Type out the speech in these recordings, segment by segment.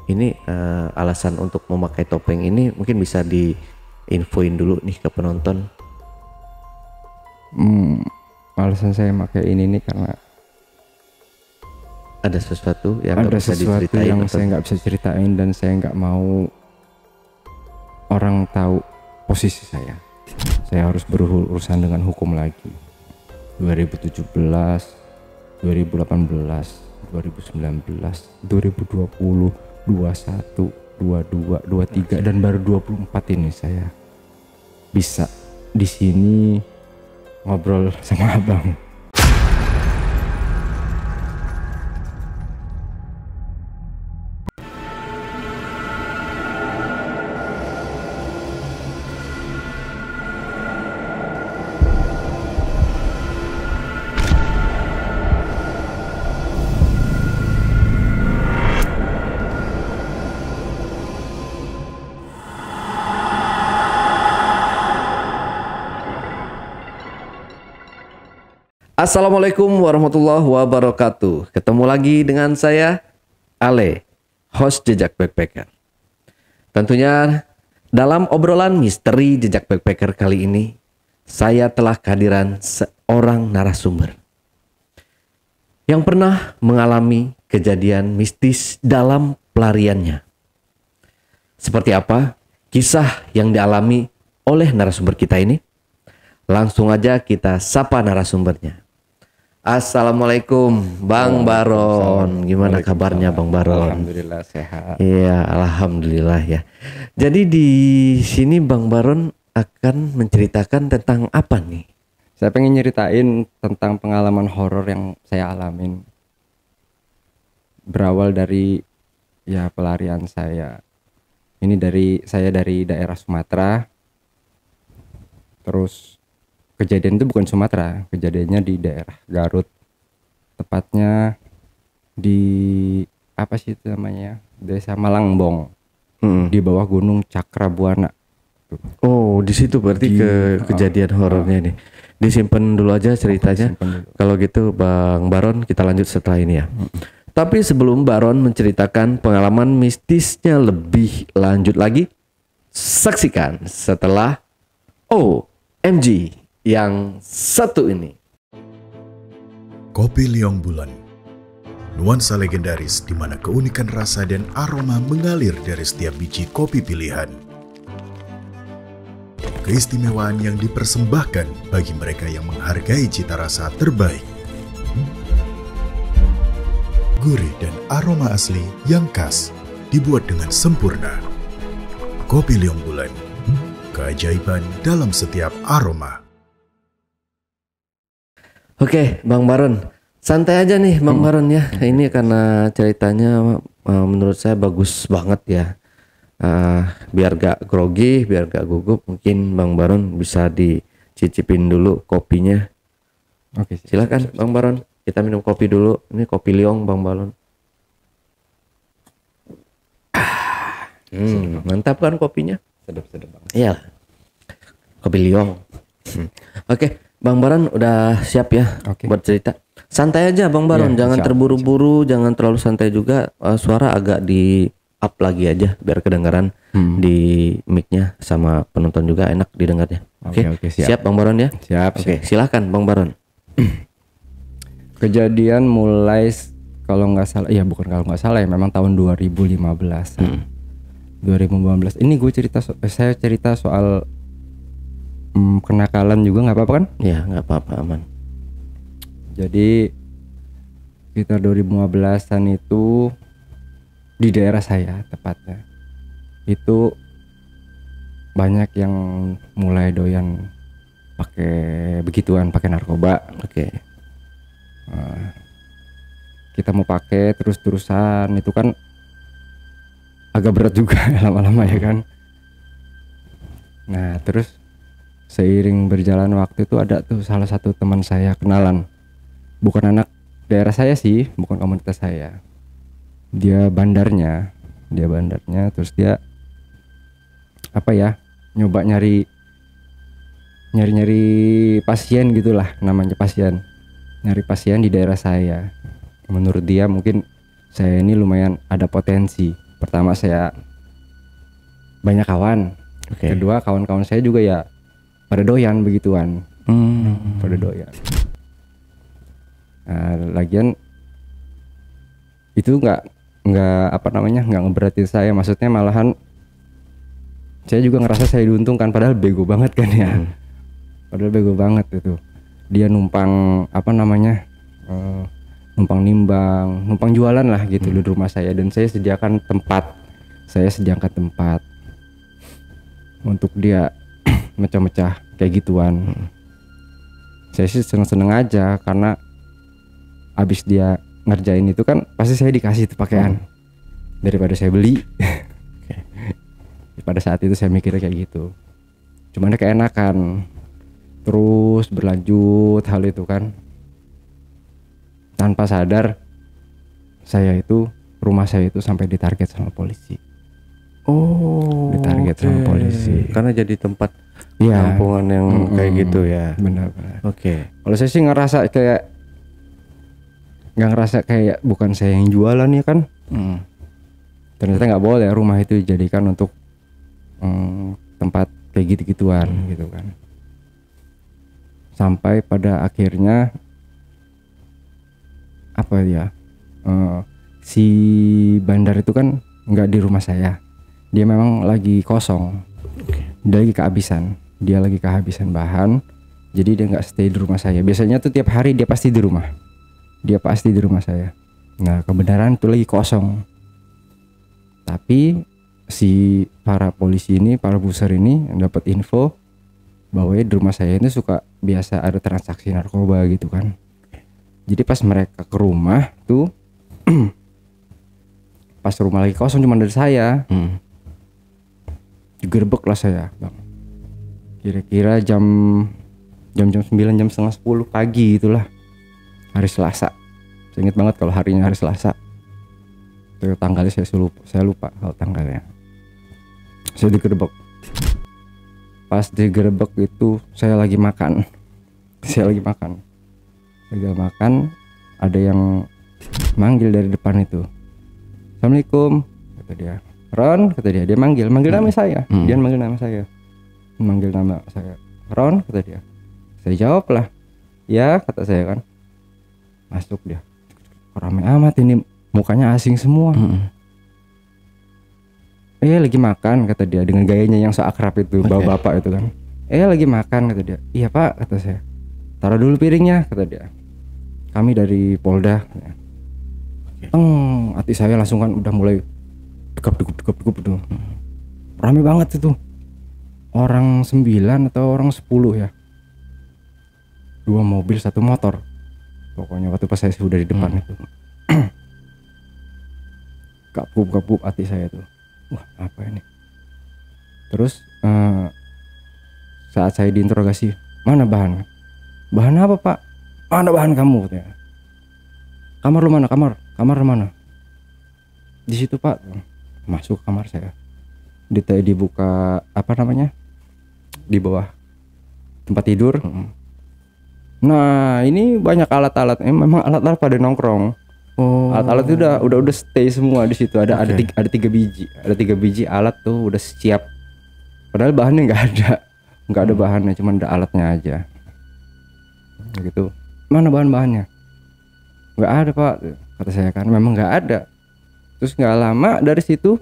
ini alasan untuk memakai topeng ini mungkin bisa diinfoin dulu nih ke penonton. Alasan saya pakai ini nih karena ada sesuatu yang ada nggak bisa sesuatu diceritain yang atau saya nggak bisa ceritain dan saya nggak mau orang tahu posisi saya. Saya harus berurusan dengan hukum lagi. 2017, 2018, 2019, 2020, 21, 22, 23 dan baru 24 ini saya bisa di sini ngobrol sama abang. Assalamualaikum warahmatullahi wabarakatuh. Ketemu lagi dengan saya, Ale, host Jejak Backpacker. Tentunya dalam obrolan misteri Jejak Backpacker kali ini, saya telah kehadiran seorang narasumber yang pernah mengalami kejadian mistis dalam pelariannya. Seperti apa kisah yang dialami oleh narasumber kita ini? Langsung aja kita sapa narasumbernya. Assalamualaikum Bang Baron. Gimana kabarnya Bang Baron? Alhamdulillah sehat. Iya, alhamdulillah ya. Jadi di sini Bang Baron akan menceritakan tentang apa nih? Saya pengen nyeritain tentang pengalaman horor yang saya alamin. Berawal dari pelarian saya. Ini saya dari daerah Sumatera. Terus kejadian itu bukan Sumatera, kejadiannya di daerah Garut. Tepatnya di apa sih itu namanya? Desa Malangbong. Di bawah Gunung Cakrabuana. Oh, di situ berarti kejadian horornya nih. Disimpan dulu aja ceritanya. Kalau gitu Bang Baron kita lanjut setelah ini ya. Tapi sebelum Baron menceritakan pengalaman mistisnya lebih lanjut lagi, saksikan setelah OMG yang satu ini. Kopi Liong Bulan, nuansa legendaris di mana keunikan rasa dan aroma mengalir dari setiap biji kopi pilihan. Keistimewaan yang dipersembahkan bagi mereka yang menghargai cita rasa terbaik. Gurih dan aroma asli yang khas dibuat dengan sempurna. Kopi Liong Bulan, keajaiban dalam setiap aroma. Oke, Bang Baron, santai aja nih Bang Baron ya. Ini karena ceritanya menurut saya bagus banget ya. Biar gak grogi, biar gak gugup, mungkin Bang Baron bisa dicicipin dulu kopinya. Oke, silakan Bang Baron, kita minum kopi dulu. Ini kopi Liong Bang Baron. Mantap kan kopinya? Sedap banget. Iya, kopi Liong. Oke. Bang Baron udah siap ya buat cerita. Santai aja Bang Baron, jangan terburu-buru, jangan terlalu santai juga. Suara agak di up lagi aja biar kedengaran di mic-nya sama penonton juga enak didengarnya. Oke, siap Bang Baron ya? Siap. Oke, silakan Bang Baron. Kejadian mulai kalau nggak salah, ya memang tahun 2015. 2015. Ini saya cerita soal kenakalan juga, nggak apa-apa kan? Ya, nggak apa-apa, aman. Jadi sekitar 2015an itu di daerah saya tepatnya itu banyak yang mulai doyan pakai begituan, pakai narkoba. Oke. Kita mau pakai terus-terusan itu kan agak berat juga lama-lama ya kan. Nah terus seiring berjalan waktu itu ada tuh salah satu teman saya kenalan, bukan anak daerah saya sih, bukan komunitas saya, dia bandarnya terus dia nyoba nyari pasien gitulah, namanya pasien, nyari pasien di daerah saya. Menurut dia mungkin saya ini lumayan ada potensi Pertama saya banyak kawan. Kedua kawan-kawan saya juga ya pada doyan begituan. Pada doyan. Nah, lagian itu nggak ngeberatin saya, maksudnya malahan saya juga ngerasa saya diuntungkan, padahal bego banget kan ya. Padahal bego banget itu. Dia numpang numpang nimbang, numpang jualan lah gitu di rumah saya, dan saya sediakan tempat untuk dia mecah-mecah kayak gituan. Saya sih seneng-seneng aja, karena abis dia ngerjain itu kan pasti saya dikasih itu pakaian daripada saya beli. Pada saat itu saya mikirnya kayak gitu, cuman ada keenakan. Terus berlanjut hal itu kan, tanpa sadar rumah saya itu sampai ditarget sama polisi. Ditarget sama polisi karena jadi tempat penampungan yang kayak gitu ya. Benar. Kalau saya sih nggak ngerasa kayak bukan saya yang jualan ya kan. Ternyata nggak boleh rumah itu dijadikan untuk tempat kayak gitu-gituan gitu kan. Sampai pada akhirnya si bandar itu kan nggak di rumah saya, dia memang lagi kosong. Dia lagi kehabisan bahan, jadi dia nggak stay di rumah saya. Biasanya tuh tiap hari dia pasti di rumah saya. Nah, kebenaran itu lagi kosong, tapi si para buser ini dapat info bahwa di rumah saya ini suka biasa ada transaksi narkoba gitu kan. Jadi pas mereka ke rumah tuh pas rumah lagi kosong cuma dari saya, digerebek lah saya, Bang. Kira-kira jam 9, jam setengah 10 pagi itulah, hari Selasa. Saya ingat banget kalau harinya hari Selasa. Tanggalnya saya lupa kalau tanggalnya. Saya digerebek. Pas digerebek itu saya lagi makan, ada yang manggil dari depan itu. Assalamualaikum, kata dia. Ron, kata dia manggil nama saya. Dia manggil nama saya. Ron, kata dia. Saya jawab lah. Ya, kata saya kan. Masuk dia. Ramai amat ini, mukanya asing semua. Lagi makan, kata dia dengan gayanya yang so akrab itu, bapak itu kan. Lagi makan, kata dia. Iya Pak, kata saya. Taruh dulu piringnya, kata dia. Kami dari Polda. Hati saya langsung kan udah mulai degap tuh. Rame banget itu. Orang 9 atau orang 10 ya. 2 mobil 1 motor. Pokoknya waktu pas saya sudah di depan itu. Gapup hati saya tuh. Wah, apa ini? Terus saat saya diinterogasi, mana bahan? Bahan apa Pak? Mana bahan kamu? Katanya. Kamar lu mana? Kamar lu mana? Di situ Pak. Masuk kamar saya. Dibuka di bawah tempat tidur. Nah, ini banyak alat-alat. Memang alat-alat pada nongkrong. Alat-alat itu udah stay semua di situ. Ada 3 biji. Ada 3 biji alat tuh udah siap. Padahal bahannya nggak ada bahannya, cuma ada alatnya aja. Gitu. Mana bahan-bahannya? Nggak ada Pak, kata saya kan. Memang nggak ada. Terus nggak lama dari situ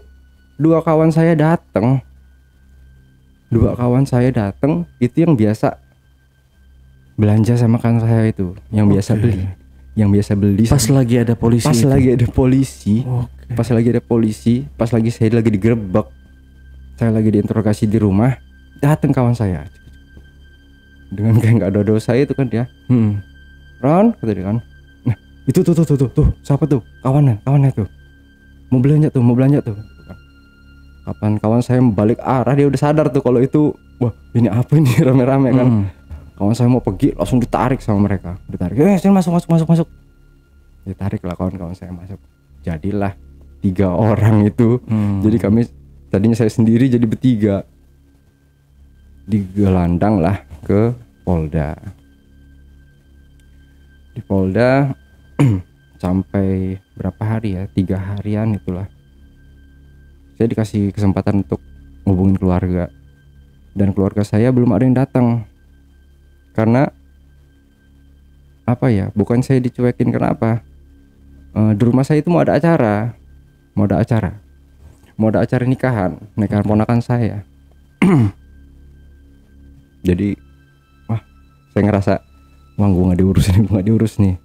2 kawan saya datang. Itu yang biasa belanja sama kan saya itu, yang biasa beli pas lagi ada polisi. Pas lagi saya lagi digerebek, saya lagi diinterogasi di rumah, datang kawan saya dengan kayak nggak ada dosa itu kan dia. Ron, kata dia kan. Nah, itu tuh siapa tuh? Kawannya tuh. Mau belanja tuh. Kapan kawan saya balik arah, dia udah sadar tuh kalau itu, wah ini apa ini rame-rame kan. Kawan saya mau pergi, langsung ditarik sama mereka. Sini masuk. Ditarik lah kawan-kawan saya masuk. Jadilah 3 orang itu. Jadi kami tadinya saya sendiri jadi bertiga. Digelandang lah ke Polda. Di Polda sampai berapa hari ya? 3 harian itulah. saya dikasih kesempatan untuk ngubungin keluarga, dan keluarga saya belum ada yang datang. Karena apa ya, bukan saya dicuekin, kenapa? Di rumah saya itu mau ada acara nikahan ponakan saya. Jadi saya ngerasa, wah gue nggak diurus nih.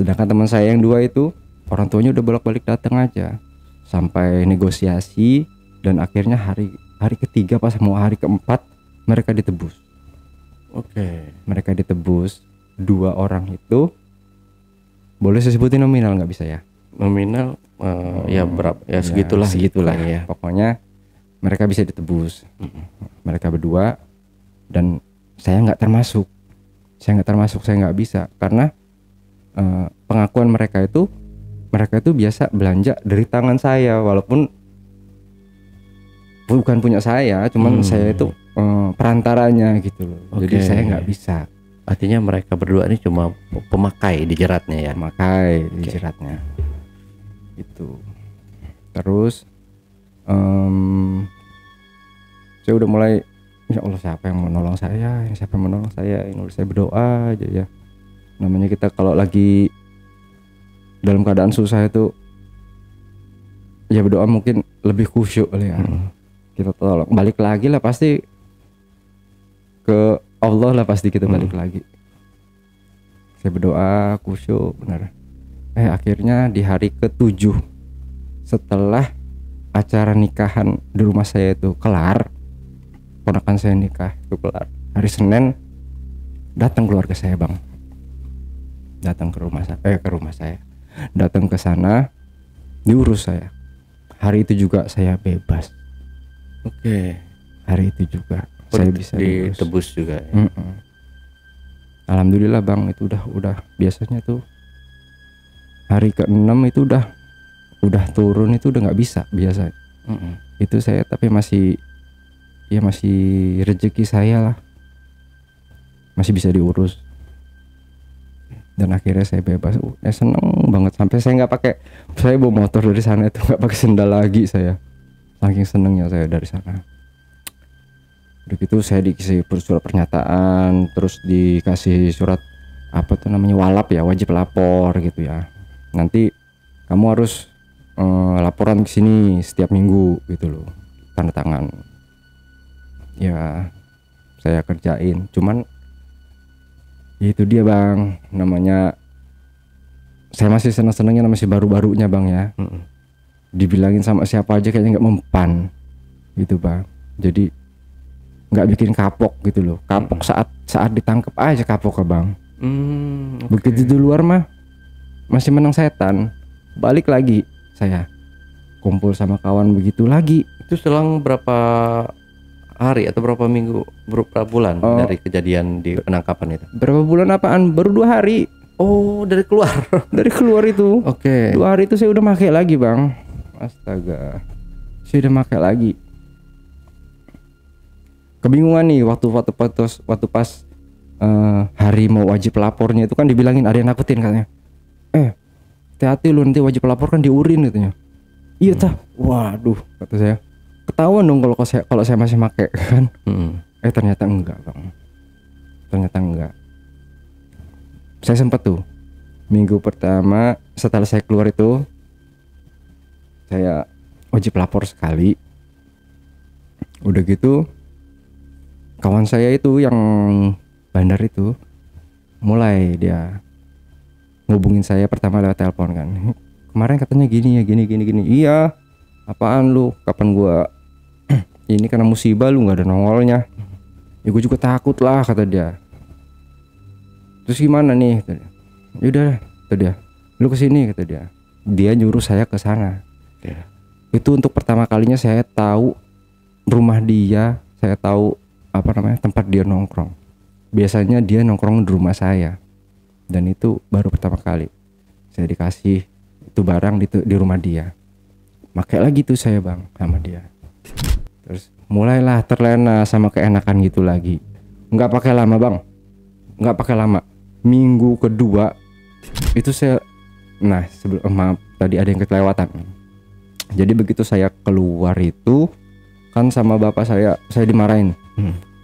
Sedangkan teman saya yang 2 itu orang tuanya udah bolak-balik datang aja, sampai negosiasi, dan akhirnya hari ketiga pas mau hari keempat mereka ditebus. Mereka ditebus 2 orang itu. Boleh saya sebutin nominal nggak? Bisa ya? Nominal ya berapa? Ya segitulah ya. Pokoknya mereka bisa ditebus. Mereka berdua, dan saya nggak termasuk. Saya nggak bisa, karena pengakuan mereka itu biasa belanja dari tangan saya, walaupun bukan punya saya, cuman saya itu perantaranya gitu loh. Jadi saya nggak bisa. Artinya mereka berdua ini cuma pemakai di jeratnya ya. Di jeratnya itu. Terus saya udah mulai, ya Allah, siapa yang menolong saya? Ini saya berdoa aja ya. Namanya kita kalau lagi dalam keadaan susah itu ya berdoa mungkin lebih khusyuk kali ya. Kita tolong, balik lagi lah pasti ke Allah lah, pasti kita balik lagi. Saya berdoa khusyuk benar. Akhirnya di hari ke-7 setelah acara nikahan di rumah saya itu kelar, ponakan saya nikah itu kelar, hari Senin datang keluarga saya, Bang. Datang ke rumah saya. Datang ke sana, diurus saya. Hari itu juga saya bebas. Hari itu juga saya bisa ditebus juga ya? Alhamdulillah, Bang. Itu udah biasanya tuh hari ke-6 itu udah turun, itu udah nggak bisa biasa. Itu saya, tapi masih rezeki saya lah, masih bisa diurus. Dan akhirnya saya bebas. Seneng banget, sampai saya bawa motor dari sana itu nggak pakai sendal lagi saya, saking senengnya saya dari sana. Udah gitu saya dikasih surat pernyataan, terus dikasih surat walap ya, wajib lapor gitu ya. Nanti kamu harus laporan ke sini setiap minggu gitu loh, tanda tangan. Ya saya kerjain, cuman itu dia, Bang, namanya saya masih seneng-senengnya, masih baru-barunya, Bang ya. Dibilangin sama siapa aja kayaknya nggak mempan gitu, Bang. Jadi nggak bikin kapok gitu loh. Kapok saat ditangkap aja kapok, Bang. Begitu di luar mah masih menang setan. Balik lagi saya kumpul sama kawan begitu lagi. Itu selang berapa hari atau berapa minggu, berapa bulan dari kejadian di penangkapan itu? Berapa bulan apaan? Baru 2 hari. Oh, dari keluar. Dari keluar itu. 2 hari itu saya udah pakai lagi, Bang. Astaga. Saya udah pakai lagi. Kebingungan nih waktu pas hari mau wajib lapornya itu kan dibilangin ada yang nakutin katanya. Hati-hati lu, nanti wajib lapor kan diurin katanya. Iya tah. Waduh, kata saya. Ketahuan dong kalau saya masih pakai kan. Ternyata enggak, Bang. Ternyata enggak. Saya sempat tuh minggu pertama setelah saya keluar itu saya wajib lapor sekali. Udah gitu kawan saya itu yang bandar itu mulai dia ngubungin saya pertama lewat telepon kan. Kemarin katanya gini ya, gini. Iya, apaan lu? Kapan gua ini karena musibah lu nggak ada nongolnya. Ya gue juga takut lah, kata dia. Terus gimana nih? Yaudah, kata dia. Lu kesini, kata dia. Dia nyuruh saya ke sana. Itu untuk pertama kalinya saya tahu rumah dia, saya tahu tempat dia nongkrong. Biasanya dia nongkrong di rumah saya, dan itu baru pertama kali saya dikasih itu barang di rumah dia. Pakai lagi tuh saya, Bang, sama dia. Terus mulailah terlena sama keenakan gitu lagi. Nggak pakai lama, Bang, nggak pakai lama. Minggu kedua itu saya, maaf tadi ada yang kelewatan. Jadi begitu saya keluar itu kan sama bapak saya dimarahin.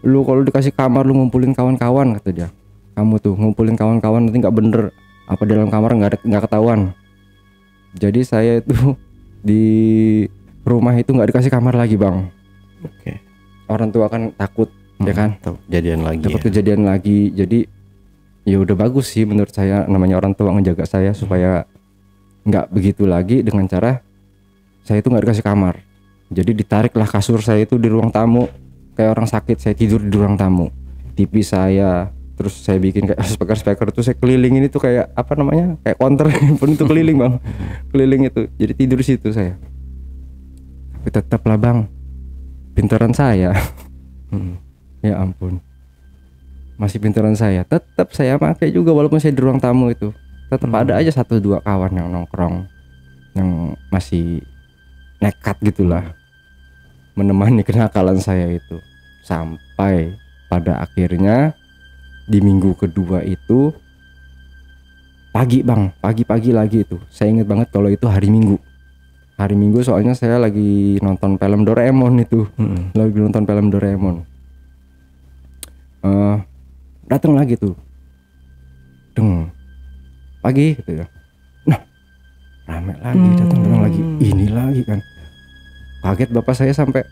Lu kalau dikasih kamar lu ngumpulin kawan-kawan, kata dia. Kamu tuh ngumpulin kawan-kawan nanti nggak bener, apa di dalam kamar nggak ketahuan. Jadi saya itu di rumah itu nggak dikasih kamar lagi, Bang. Oke. Orang tua kan takut, ya kan? Kejadian lagi. Takut kejadian lagi. Jadi ya udah bagus sih menurut saya, namanya orang tua ngejaga saya supaya nggak begitu lagi dengan cara saya itu nggak dikasih kamar. Jadi ditariklah kasur saya itu di ruang tamu, kayak orang sakit saya tidur di ruang tamu. TV saya, terus saya bikin kayak speaker itu saya kelilingin itu kayak apa namanya, kayak counter pun itu keliling, Bang. Keliling itu, jadi tidur di situ saya. Tapi tetaplah, Bang, pintaran saya. Ya ampun, masih pintaran saya, tetap saya pakai juga walaupun saya di ruang tamu itu. Tetap ada aja 1-2 kawan yang nongkrong, yang masih nekat gitulah menemani kenakalan saya itu. Sampai pada akhirnya di minggu kedua itu pagi, Bang, pagi-pagi lagi itu. Saya ingat banget kalau itu hari Minggu. Hari Minggu soalnya saya lagi nonton film Doraemon itu. Lagi nonton film Doraemon. Datang lagi tuh. Pagi gitu ya. Nah, rame lagi, datang lagi. Ini lagi kan. Kaget bapak saya sampai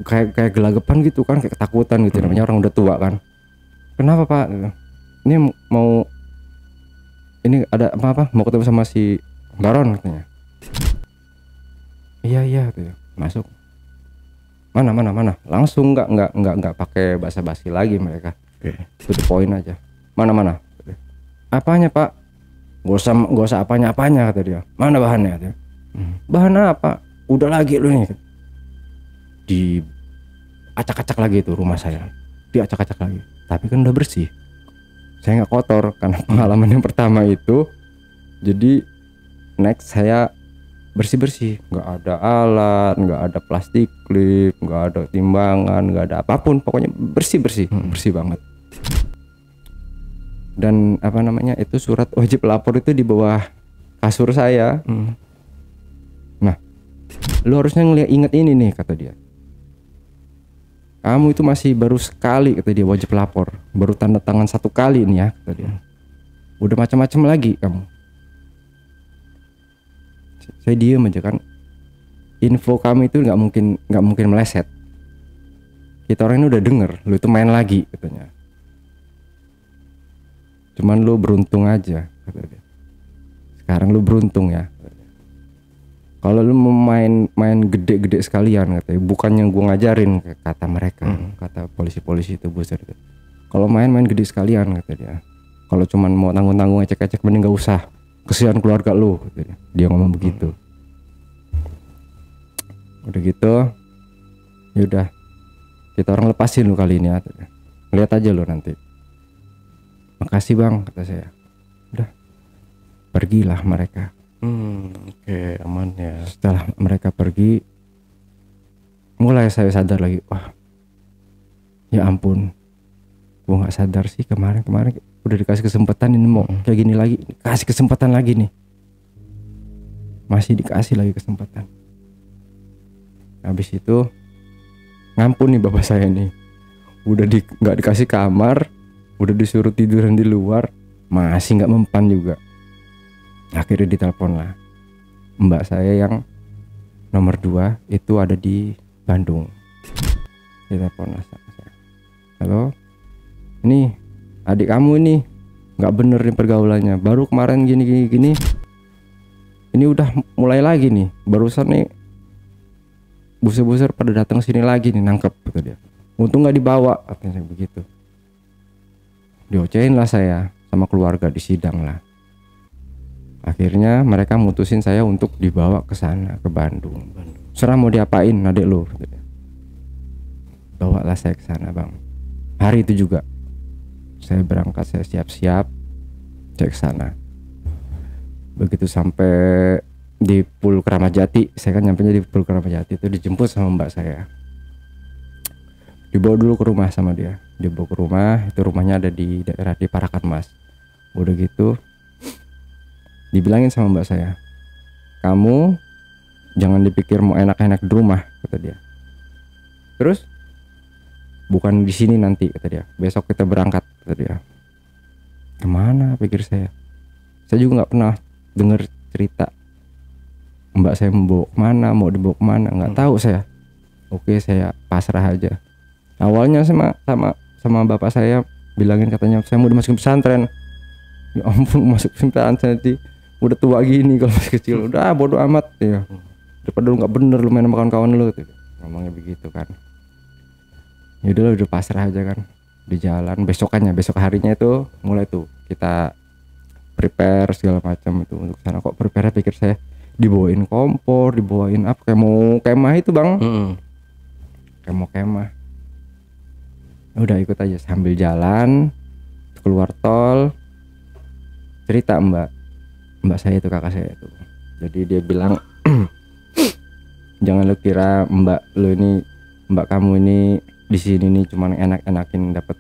kayak gelagapan gitu kan, kayak ketakutan gitu. Namanya orang udah tua kan. Kenapa, Pak? Ini mau ada apa mau ketemu sama si Baron, katanya. Iya gitu ya. Masuk. Mana. Langsung nggak pakai basa-basi lagi mereka. To the point aja. Mana. Apanya, Pak? Gak usah apanya kata dia. Mana bahannya, katanya. Bahan apa? Udah lagi lu nih. Di acak-acak lagi itu rumah saya. Diacak-acak lagi. Tapi kan udah bersih. Saya nggak kotor karena pengalaman yang pertama itu. Jadi next saya bersih, nggak ada alat, nggak ada plastik klip, nggak ada timbangan, nggak ada apapun, pokoknya bersih banget. Dan apa namanya itu surat wajib lapor itu di bawah kasur saya. Nah, lu harusnya ingat ini nih, kata dia. Kamu itu masih baru sekali, kata dia, wajib lapor, baru tanda tangan 1 kali nih ya, kata dia. Udah macam-macam lagi kamu. Saya diem aja kan. Info kami itu nggak mungkin meleset. Kita orang ini udah denger, lu itu main lagi, katanya. Cuman lu beruntung aja, kata dia. Sekarang lu beruntung ya. Kalau lu mau main gede-gede sekalian, katanya, bukan yang gua ngajarin, kata mereka, kata polisi-polisi itu bosir itu. Kalau main gede sekalian, kata dia. Kalau cuman mau tanggung-tanggung ecek-ecek mending gak usah. Kesian keluarga lu, kata dia. Dia ngomong begitu. Udah gitu, yaudah, kita orang lepasin lu kali ini ya. Lihat aja lu nanti. Makasih, Bang, kata saya. Udah, pergilah mereka. Oke, aman ya. Setelah mereka pergi, mulai saya sadar lagi. Wah, ya ampun, gua nggak sadar sih kemarin udah dikasih kesempatan, ini mau kayak gini lagi, kasih kesempatan lagi nih, masih dikasih lagi kesempatan. Habis itu ngampun nih bapak saya nih, udah nggak dikasih kamar, udah disuruh tiduran di luar, masih nggak mempan juga. Akhirnya ditelepon lah mbak saya yang nomor 2 itu ada di Bandung. Ditelepon lah sama saya. Halo, ini adik kamu ini nggak bener nih pergaulannya, baru kemarin gini. Ini udah mulai lagi nih, barusan nih buser-buser pada datang sini lagi nih, nangkep, kata dia. Untung nggak dibawa, katanya begitu. Diocehin lah saya sama keluarga, di sidang lah. Akhirnya mereka mutusin saya untuk dibawa ke sana, ke Bandung. Serah mau diapain adek lo, bawa lah saya ke sana, Bang. Hari itu juga saya berangkat, saya siap-siap cek sana. Begitu sampai di Pul Kramat Jati, saya kan nyampenya di Pul Kramat Jati itu, dijemput sama mbak saya. Dibawa dulu ke rumah sama dia. Dibawa ke rumah, itu rumahnya ada di daerah di Parakan Mas. Udah gitu dibilangin sama mbak saya, kamu jangan dipikir mau enak-enak di rumah, kata dia. Terus bukan di sini nanti, kata dia, besok kita berangkat, kata dia. Kemana, pikir saya juga nggak pernah dengar cerita mbak saya membawa kemana, mau dibawa kemana, nggak tahu saya. Oke, saya pasrah aja. Awalnya sama bapak saya bilangin, katanya saya mau dimasukin pesantren. Ya ampun, masuk pesantren nanti udah tua gini kalau masih kecil, udah bodo amat ya, daripada lu nggak bener lu main makan kawan lu, ngomongnya begitu kan. Ya udah pasrah aja kan. Di jalan besok harinya itu mulai tuh kita prepare segala macam itu untuk sana. Kok prepare, pikir saya dibawain kompor, dibawain apa, kayak mau kemah itu bang. Kayak mau kemah. Udah ikut aja sambil jalan keluar tol. Cerita mbak saya itu, kakak saya itu, jadi dia bilang jangan lu kira mbak kamu ini di sini nih cuman enak-enakin dapat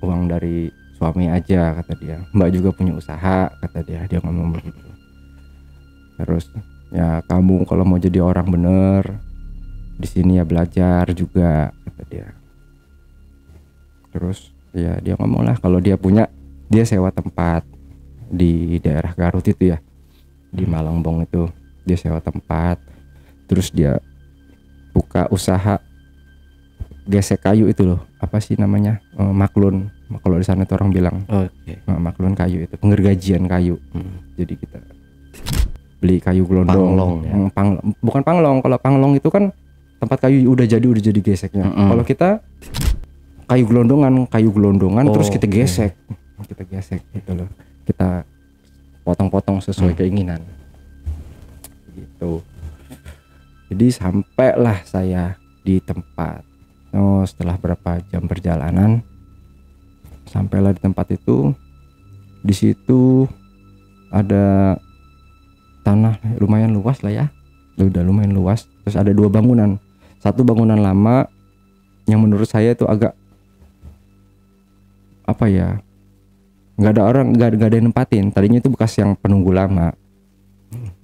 uang dari suami aja, kata dia. Mbak juga punya usaha, kata dia ngomong begitu. Terus ya kamu kalau mau jadi orang bener di sini ya belajar juga, kata dia. Terus ya dia ngomong lah kalau dia sewa tempat di daerah Garut itu ya, di Malangbong itu dia sewa tempat. Terus dia buka usaha gesek kayu itu loh, apa sih namanya, maklun, kalau di sana itu orang bilang. Maklun kayu itu, penggergajian kayu. Jadi kita beli kayu gelondong, bukan panglong. Kalau panglong itu kan tempat kayu udah jadi geseknya. Kalau kita kayu gelondongan terus kita gesek gitu loh, kita potong-potong sesuai keinginan gitu. Jadi sampailah saya di tempat. Setelah berapa jam perjalanan sampailah di tempat itu. Di situ ada tanah lumayan luas lah ya, udah lumayan luas. Terus ada 2 bangunan, satu bangunan lama yang menurut saya itu agak apa ya, nggak ada yang nempatin. Tadinya itu bekas yang penunggu lama,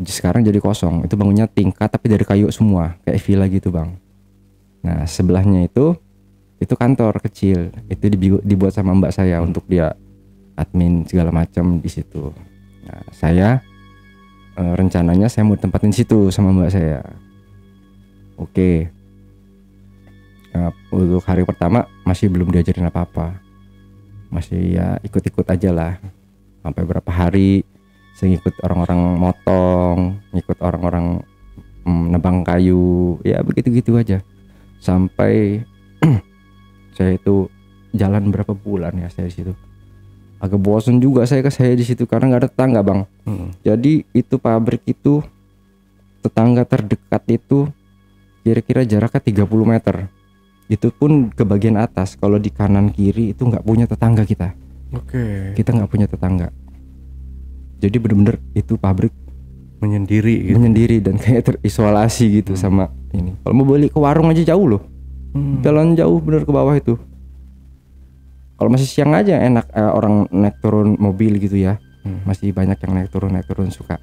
sekarang jadi kosong. Itu bangunnya tingkat tapi dari kayu semua, kayak villa gitu bang. Nah sebelahnya itu kantor kecil, itu dibuat sama mbak saya untuk dia admin segala macam di situ. Nah saya rencananya saya mau tempatin situ sama mbak saya. Oke. Nah, untuk hari pertama masih belum diajarin apa-apa, masih ya ikut-ikut aja lah. Sampai berapa hari saya ngikut orang-orang motong, ngikut orang-orang nebang kayu, ya begitu-gitu aja. Sampai saya itu jalan berapa bulan ya saya di situ. Agak bosan juga saya di situ karena nggak ada tetangga bang. Jadi itu pabrik itu, tetangga terdekat itu kira-kira jaraknya 30 meter. Itu pun ke bagian atas. Kalau di kanan kiri itu nggak punya tetangga kita. Kita nggak punya tetangga. Jadi bener-bener itu pabrik menyendiri dan kayak terisolasi gitu sama ini. Kalau mau beli ke warung aja jauh loh. Jalan jauh bener ke bawah itu. Kalau masih siang aja enak, orang naik turun mobil gitu ya. Masih banyak yang naik turun suka.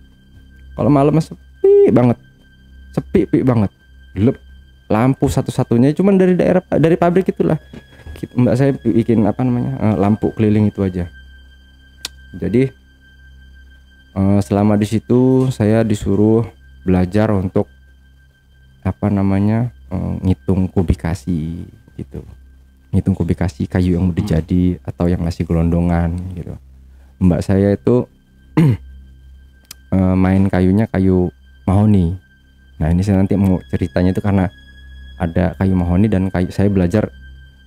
Kalau malam sepi banget. Gelap. Lampu satu-satunya cuman dari pabrik itulah. Mbak saya bikin lampu keliling itu aja. Jadi selama di situ saya disuruh belajar untuk ngitung kubikasi gitu. Ngitung kubikasi kayu yang udah jadi atau yang masih gelondongan gitu. Mbak saya itu main kayunya kayu mahoni. Nah ini saya nanti mau ceritanya itu karena ada kayu mahoni dan saya belajar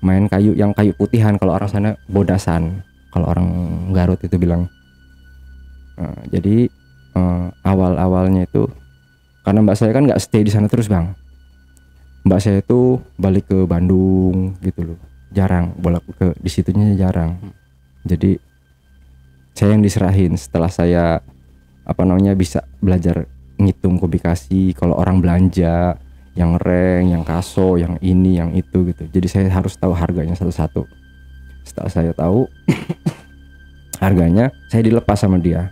main kayu yang kayu putihan, kalau orang sana bodasan, kalau orang Garut itu bilang. Jadi awal-awalnya itu karena mbak saya kan nggak stay di sana terus bang. Mbak saya itu balik ke Bandung gitu loh, jarang bolak ke di situnya, jarang. Jadi saya yang diserahin setelah saya bisa belajar ngitung kubikasi, kalau orang belanja yang reng, yang kaso, yang ini, yang itu gitu. Jadi saya harus tahu harganya satu-satu. Setelah saya tahu harganya, saya dilepas sama dia.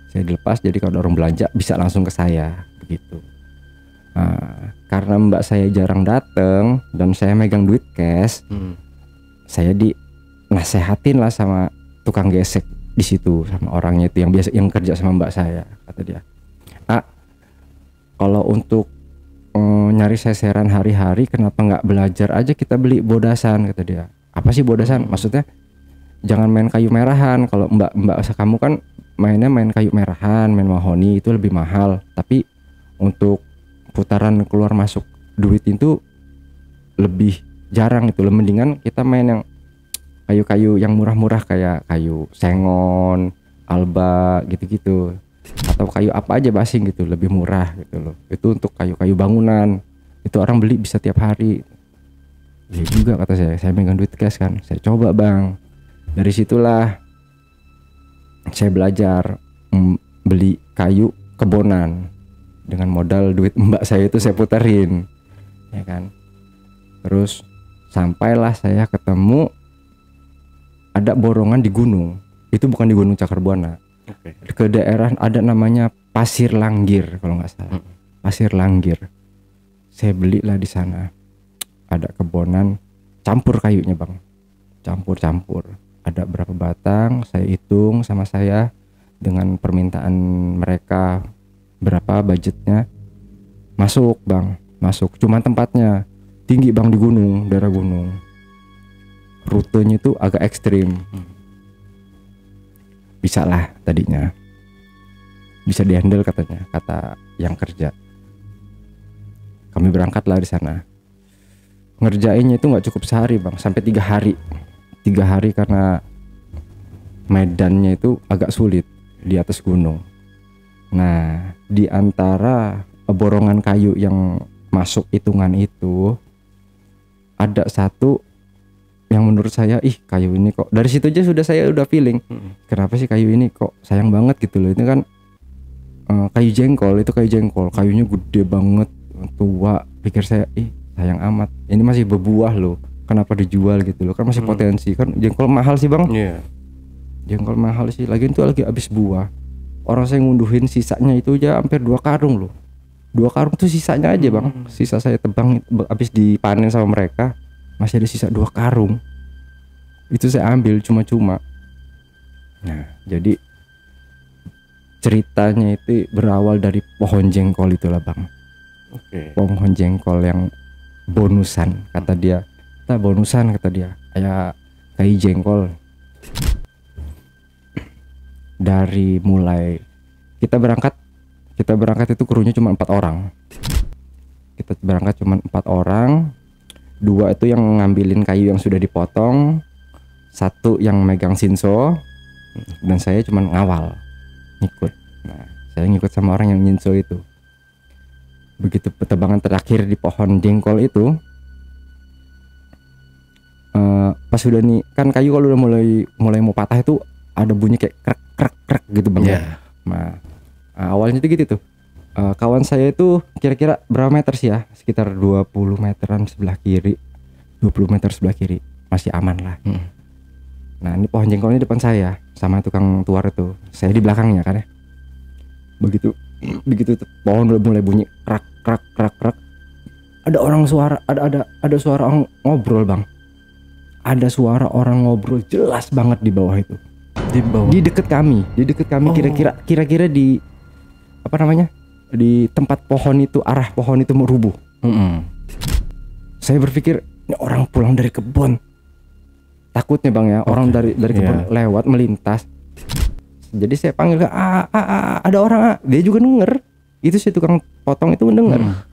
Saya dilepas, jadi kalau orang belanja bisa langsung ke saya begitu. Karena mbak saya jarang datang dan saya megang duit cash, saya dinasehatin lah sama tukang gesek di situ, sama orangnya itu yang biasa yang kerja sama mbak saya. Kata dia, kalau untuk nyari seseran hari-hari kenapa nggak belajar aja kita beli bodasan, kata dia. Apa sih bodasan? Maksudnya jangan main kayu merahan. Kalau mbak kamu kan mainnya main kayu merahan, main mahoni, itu lebih mahal. Tapi untuk putaran keluar masuk duit itu lebih jarang itu. Mendingan kita main yang kayu-kayu yang murah-murah kayak kayu sengon, alba gitu-gitu. Atau kayu apa aja basing gitu, lebih murah gitu loh. Itu untuk kayu-kayu bangunan, itu orang beli bisa tiap hari. Ya juga kata saya megang duit cash kan, saya coba bang. Dari situlah saya belajar beli kayu kebonan dengan modal duit mbak saya itu saya puterin, ya kan. Terus sampailah saya ketemu ada borongan di gunung, itu bukan di Gunung Cakarbuana. Ke daerah ada namanya Pasir Langgir kalau nggak salah. Pasir Langgir. Saya belilah di sana. Ada kebonan campur kayunya bang. Campur. Ada berapa batang? Saya hitung sama saya dengan permintaan mereka berapa budgetnya. Masuk bang. Masuk. Cuman tempatnya tinggi bang di gunung, daerah gunung. Rutenya itu agak ekstrim. Bisa lah tadinya, bisa dihandle katanya, kata yang kerja. Kami berangkatlah di sana. Ngerjainnya itu nggak cukup sehari bang, sampai 3 hari. 3 hari karena medannya itu agak sulit di atas gunung. Nah, di antara borongan kayu yang masuk hitungan itu ada satu yang menurut saya, kayu ini kok, dari situ aja saya udah feeling, kenapa sih kayu ini kok sayang banget gitu loh. Itu kan kayu jengkol, kayunya gede banget, tua. Pikir saya, sayang amat, ini masih berbuah loh, kenapa dijual gitu loh, kan masih potensi. Kan jengkol mahal sih bang. Jengkol mahal sih, lagi itu lagi habis buah. Orang saya ngunduhin sisanya itu aja hampir 2 karung loh. 2 karung tuh sisanya aja bang, sisa saya tebang habis dipanen sama mereka. Masih ada sisa 2 karung. Itu saya ambil cuma-cuma. Nah, jadi ceritanya itu berawal dari pohon jengkol itulah bang. Pohon jengkol yang bonusan kata dia. Bonusan kata dia. Kayak kayu jengkol. Dari mulai kita berangkat itu krunya cuma 4 orang. Kita berangkat cuma 4 orang. 2 itu yang ngambilin kayu yang sudah dipotong, 1 yang megang sinso, dan saya cuma ngawal, ngikut. Nah, saya ngikut sama orang yang sinso itu. Begitu petebangan terakhir di pohon jengkol itu, pas sudah nih kan kayu kalau udah mulai mau patah itu ada bunyi kayak krek gitu bang. Nah, awalnya itu gitu tuh. Kawan saya itu kira-kira berapa meter sih ya? Sekitar 20 meteran sebelah kiri. 20 meter sebelah kiri. Masih aman lah. Nah, ini pohon jengkolnya depan saya sama tukang tuar itu. Saya di belakangnya kan ya. Begitu pohon udah mulai bunyi krak. Ada suara orang ngobrol, Bang. Ada suara orang ngobrol jelas banget di bawah itu. Di bawah. Di dekat kami kira-kira di apa namanya? Di tempat pohon itu, arah pohon itu merubuh. Saya berpikir ini orang pulang dari kebun. Takutnya bang ya, orang dari kebun lewat melintas. Jadi saya panggil, ada orang. Dia juga denger. Itu si tukang potong itu mendengar.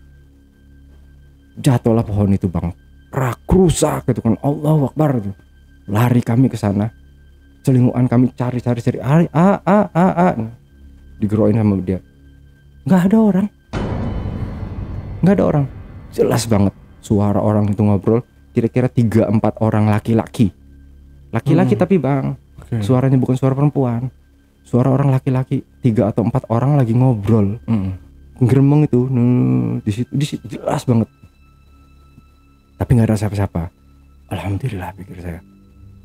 Jatuhlah pohon itu bang, rusak gitu kan. Allahu Akbar itu. Lari kami ke sana. Celinguan kami cari. Digeroin sama dia. Nggak ada orang. Jelas banget suara orang itu ngobrol. Kira-kira 3-4 orang laki-laki. Tapi bang, suaranya bukan suara perempuan. Suara orang laki-laki. 3 atau 4 orang lagi ngobrol. Geremeng itu. Di situ jelas banget. Tapi nggak ada siapa-siapa. Alhamdulillah pikir saya.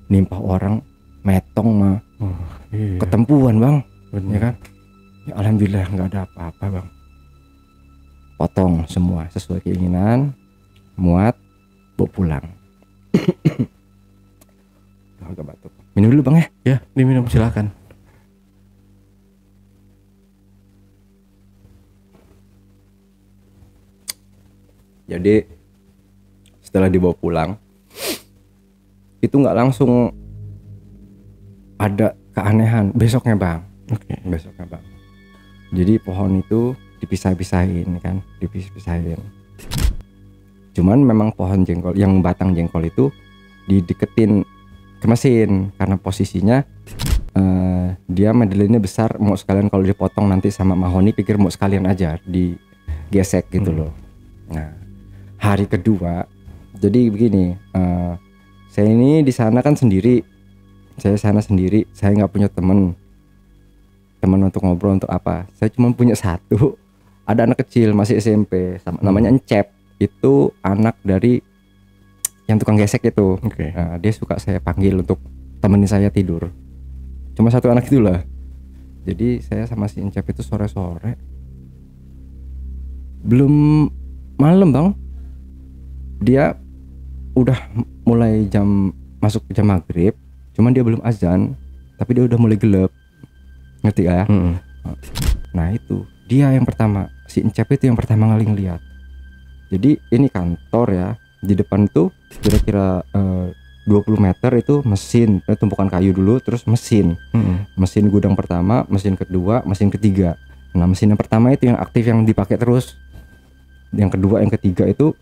Nimpah orang metong mah. Ketempuan bang. Ya kan? Ya, alhamdulillah nggak ada apa-apa bang. potong semua sesuai keinginan, muat, bawa pulang. Agak batuk. Minum dulu Bang ya. Ya, diminum silakan. Jadi setelah dibawa pulang itu nggak langsung ada keanehan besoknya Bang. Oke. Besoknya Bang. Jadi pohon itu dipisah-pisahin kan, dipisah-pisahin. Cuman memang pohon jengkol, yang batang jengkol itu dideketin ke mesin karena posisinya dia madelinnya besar, mau sekalian kalau dipotong nanti sama mahoni, pikir mau sekalian aja digesek gitu loh. Nah, hari kedua, jadi begini, saya ini di sana kan sendiri, saya nggak punya teman untuk ngobrol untuk apa. Saya cuma punya satu, ada anak kecil masih SMP, namanya Encep, itu anak dari yang tukang gesek itu. Oke. Nah, dia suka saya panggil untuk temenin saya tidur. Cuma satu anak itulah. Jadi saya sama si Encep itu sore-sore, belum malam Bang, dia udah mulai masuk jam maghrib, cuman dia belum azan, tapi dia udah mulai gelap, ngerti gak ya? Nah itu dia yang pertama, si Encep itu yang pertama kali ngeliat. Jadi ini kantor ya, di depan tuh kira-kira 20 meter itu mesin, tumpukan kayu dulu, terus mesin, mesin gudang pertama, mesin kedua, mesin ketiga. Nah mesin yang pertama itu yang aktif, yang dipakai terus. Yang kedua, yang ketiga itu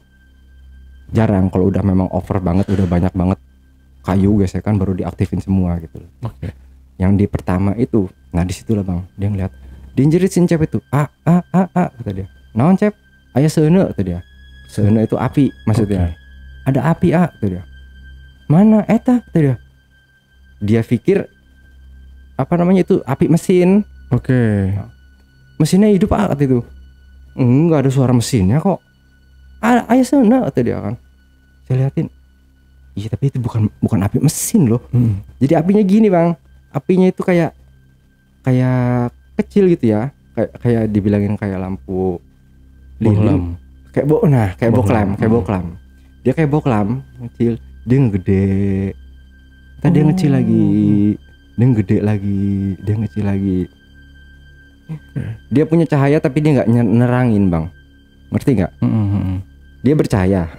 jarang, kalau udah memang over banget, udah banyak banget kayu gesekan baru diaktifin semua gitu. Oke. Yang di pertama itu, nah disitulah Bang, dia ngeliat, diinjerit si Encep itu, kata dia. Naon Cep? Aya seuneu, kata dia. Seuneu itu api maksudnya. Ada api kata dia. Mana eta, kata dia. Dia pikir apa namanya itu api mesin. Oke. Mesinnya hidup kata itu. Enggak ada suara mesinnya kok. Aya seuneu, kata dia kan. Saya liatin, iya tapi itu bukan api mesin loh. Jadi apinya gini Bang, apinya itu kayak kecil gitu ya, kayak dibilangin kayak lampu lilin, kayak boklam. Dia kayak boklam kecil, dia ngegede, tadi dia ngecil lagi, dia ngegede lagi, dia ngecil lagi. Dia punya cahaya tapi dia nggak nerangin Bang, ngerti nggak? Dia bercahaya.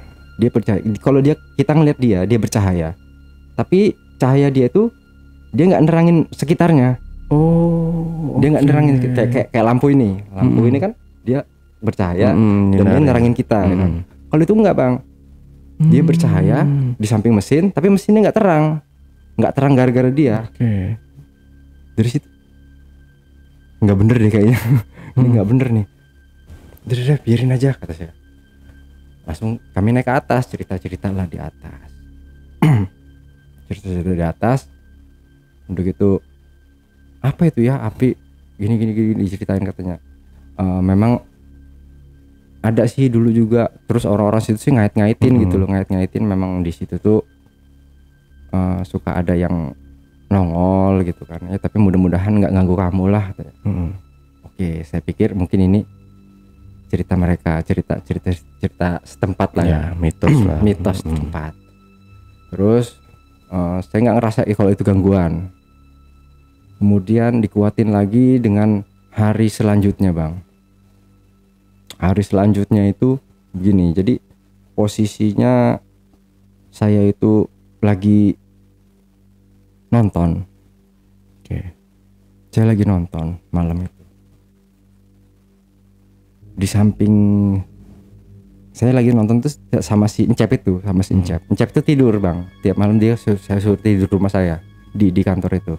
Kalau kita ngeliat dia bercahaya. Tapi cahaya dia itu dia nggak nerangin sekitarnya. Dia nggak nerangin kayak lampu ini. Lampu ini kan dia bercahaya dan dia nerangin kita. Kan? Kalau itu nggak Bang. Dia bercahaya di samping mesin, tapi mesinnya nggak terang gara-gara dia. Dari situ nggak bener deh kayaknya. Ini nggak bener nih. Udah biarin aja kata saya. Langsung kami naik ke atas, cerita lah di atas. cerita di atas. Udah gitu, apa itu ya api gini diceritain katanya. Memang ada sih dulu juga, terus orang-orang situ sih ngait-ngaitin gitu loh, ngait-ngaitin memang di situ tuh suka ada yang nongol gitu kan ya, tapi mudah-mudahan nggak ganggu kamu lah. Oke, saya pikir mungkin ini cerita mereka, cerita setempat lah ya, mitos setempat. Terus saya nggak ngerasa kalau itu gangguan. Kemudian dikuatin lagi dengan hari selanjutnya Bang. Hari selanjutnya itu begini, jadi posisinya saya itu lagi nonton. Saya lagi nonton malam itu. Di samping saya lagi nonton tuh sama si Encep itu, Encep itu tidur Bang. Tiap malam saya suruh tidur rumah saya di kantor itu.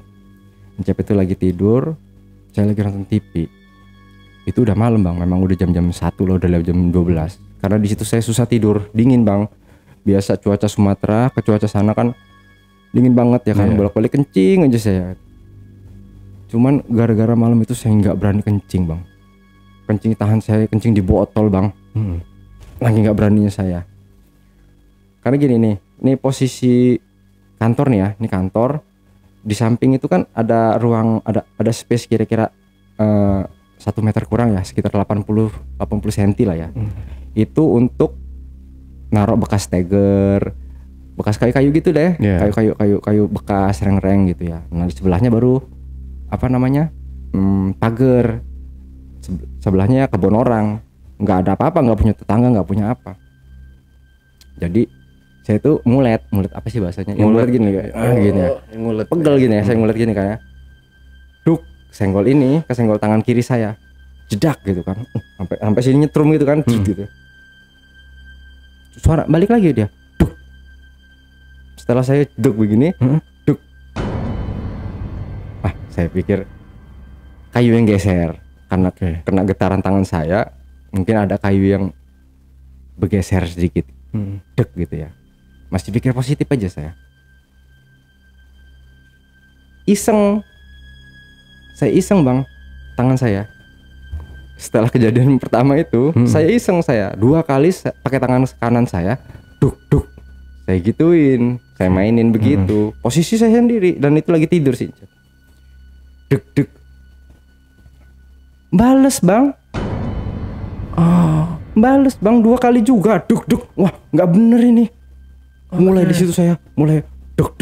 Encep itu lagi tidur, saya lagi nonton TV. Itu udah malam Bang, memang udah jam 1 loh, udah jam 12. Karena di situ saya susah tidur, dingin Bang. Biasa cuaca Sumatera ke cuaca sana kan dingin banget ya kan, bolak-balik kencing aja saya. Cuman gara-gara malam itu saya nggak berani kencing Bang. Kencing tahan saya, kencing di botol Bang. Lagi nggak beraninya saya. Karena gini nih, ini posisi kantor nih ya, ini kantor. Di samping itu kan ada ruang, ada space kira-kira 1 meter kurang ya, sekitar 80 cm lah ya. Itu untuk naruh bekas steger, bekas kayu-kayu gitu deh, kayu bekas reng-reng gitu ya. Nah di sebelahnya baru apa namanya pagar, sebelahnya kebun orang, nggak ada apa-apa, nggak punya tetangga, nggak punya apa. Jadi saya itu ngulet apa sih bahasanya? Ngulet gini kayak gini ya. Ngulet pegel gini ya, saya ngulet gini kayak. Duk, senggol ini ke senggol tangan kiri saya. Jedak gitu kan. Sampai sini nyetrum gitu kan, gitu. Suara balik lagi dia. Duk. Setelah saya duk begini, duk. Saya pikir kayu yang geser karena kena getaran tangan saya. Mungkin ada kayu yang bergeser sedikit. Dek gitu ya. Masih pikir positif aja saya. Saya iseng bang, tangan saya. Setelah kejadian pertama itu, saya iseng 2 kali pakai tangan kanan saya, duk. Saya gituin, saya mainin begitu. Posisi saya sendiri dan itu lagi tidur sih. Duk. Bales bang. Bales bang 2 kali juga, duk. Wah, nggak bener ini. Mulai di situ saya mulai duk,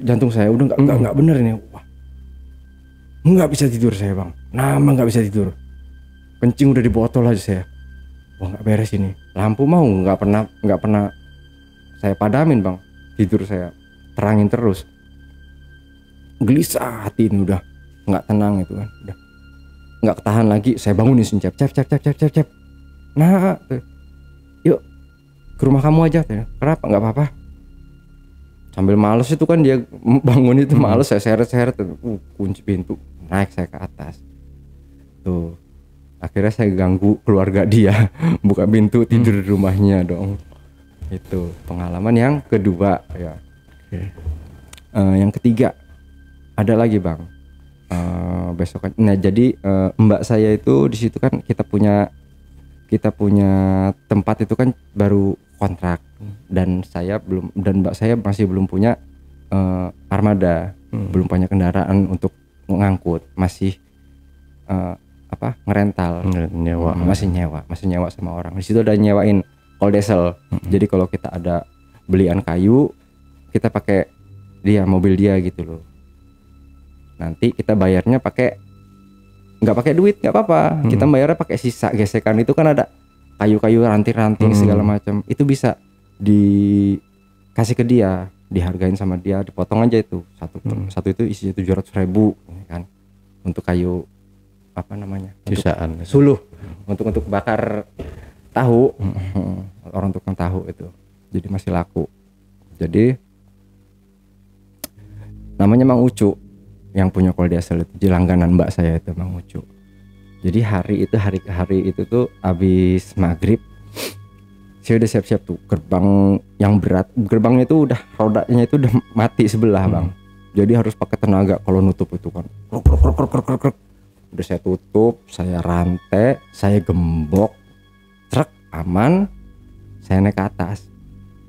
jantung saya udah nggak bener ini. Wah, nggak bisa tidur saya bang, nggak bisa tidur. Kencing udah di botol aja saya. Wah, nggak beres ini. Lampu mau nggak pernah saya padamin bang. Tidur saya terangin terus. Gelisah hati ini udah nggak tenang itu kan. Udah nggak ketahan lagi. Saya bangunin Cep. Nah, yuk ke rumah kamu aja. Kenapa? Nggak apa-apa. Sambil males itu kan dia bangun itu males, saya seret kunci pintu, naik saya ke atas. Tuh. Akhirnya saya ganggu keluarga dia, buka pintu tidur di rumahnya dong. Itu pengalaman yang kedua ya. Yang ketiga ada lagi bang. Besok. Nah jadi mbak saya itu di situ kan kita punya tempat itu kan baru kontrak dan mbak saya masih belum punya armada, belum punya kendaraan untuk mengangkut, masih ngerental, masih nyewa sama orang. Di situ ada nyewain call diesel. Jadi kalau kita ada belian kayu, kita pakai mobil dia gitu loh. Nanti kita bayarnya nggak pakai duit, nggak apa-apa. Kita bayarnya pakai sisa gesekan itu kan ada kayu-kayu ranting-ranting segala macam. Itu bisa dikasih ke dia, dihargain sama dia, dipotong aja itu satu itu isinya 700.000 kan untuk kayu sisaan suluh untuk bakar tahu. Orang tukang tahu itu jadi masih laku. Jadi namanya Mang Ucu yang punya kol diesel itu, langganan mbak saya itu Mang Ucu. Jadi hari itu tuh habis maghrib saya udah siap-siap tuh, gerbang yang berat, gerbangnya itu udah rodanya itu udah mati sebelah bang. Jadi harus pakai tenaga kalau nutup itu kan. Kruk. Udah saya tutup, saya rantai, saya gembok, truk aman, saya naik ke atas.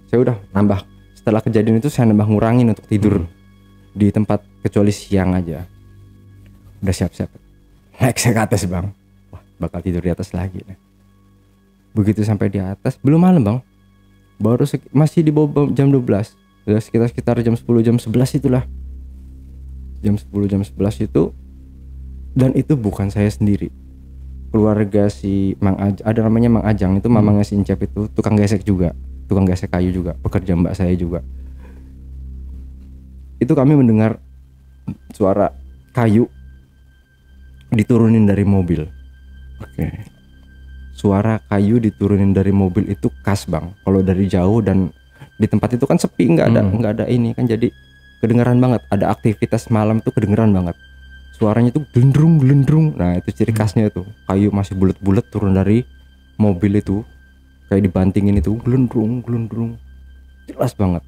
Saya udah nambah, setelah kejadian itu saya nambah ngurangin untuk tidur di tempat kecuali siang aja. Udah siap-siap, naik saya ke atas bang. Wah, bakal tidur di atas lagi nih. Begitu sampai di atas, belum malam bang, baru masih di bawah jam 12, udah sekitar jam 10, jam 11 itulah. Jam 10, jam 11 itu. Dan itu bukan saya sendiri, keluarga si Mang Ajang, ada namanya Mang Ajang, itu mamangnya si Incep itu tukang gesek kayu juga, pekerja mbak saya juga. Itu kami mendengar suara kayu diturunin dari mobil. Suara kayu diturunin dari mobil itu khas bang, kalau dari jauh dan di tempat itu kan sepi, nggak ada ini kan, jadi kedengeran banget. Ada aktivitas malam tuh kedengeran banget. Suaranya tuh glendrung. Nah itu ciri khasnya itu, kayu masih bulat-bulat turun dari mobil itu, kayak dibantingin itu, glendrung, jelas banget.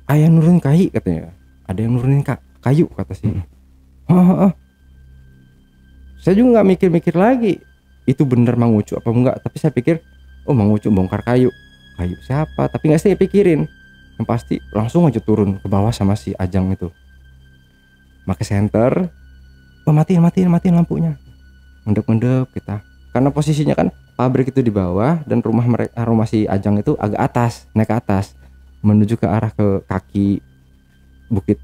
Ayah nurunin kayu katanya, ada yang nurunin kayu kata sih. Saya juga nggak mikir-mikir lagi itu bener Mang Ucu apa enggak, tapi saya pikir Mang Ucu bongkar kayu siapa, tapi nggak saya pikirin, yang pasti langsung aja turun ke bawah sama si Ajang itu. Pakai senter, matiin lampunya. mendep kita, karena posisinya kan pabrik itu di bawah dan rumah si Ajang itu agak atas, naik ke atas menuju ke arah ke kaki bukit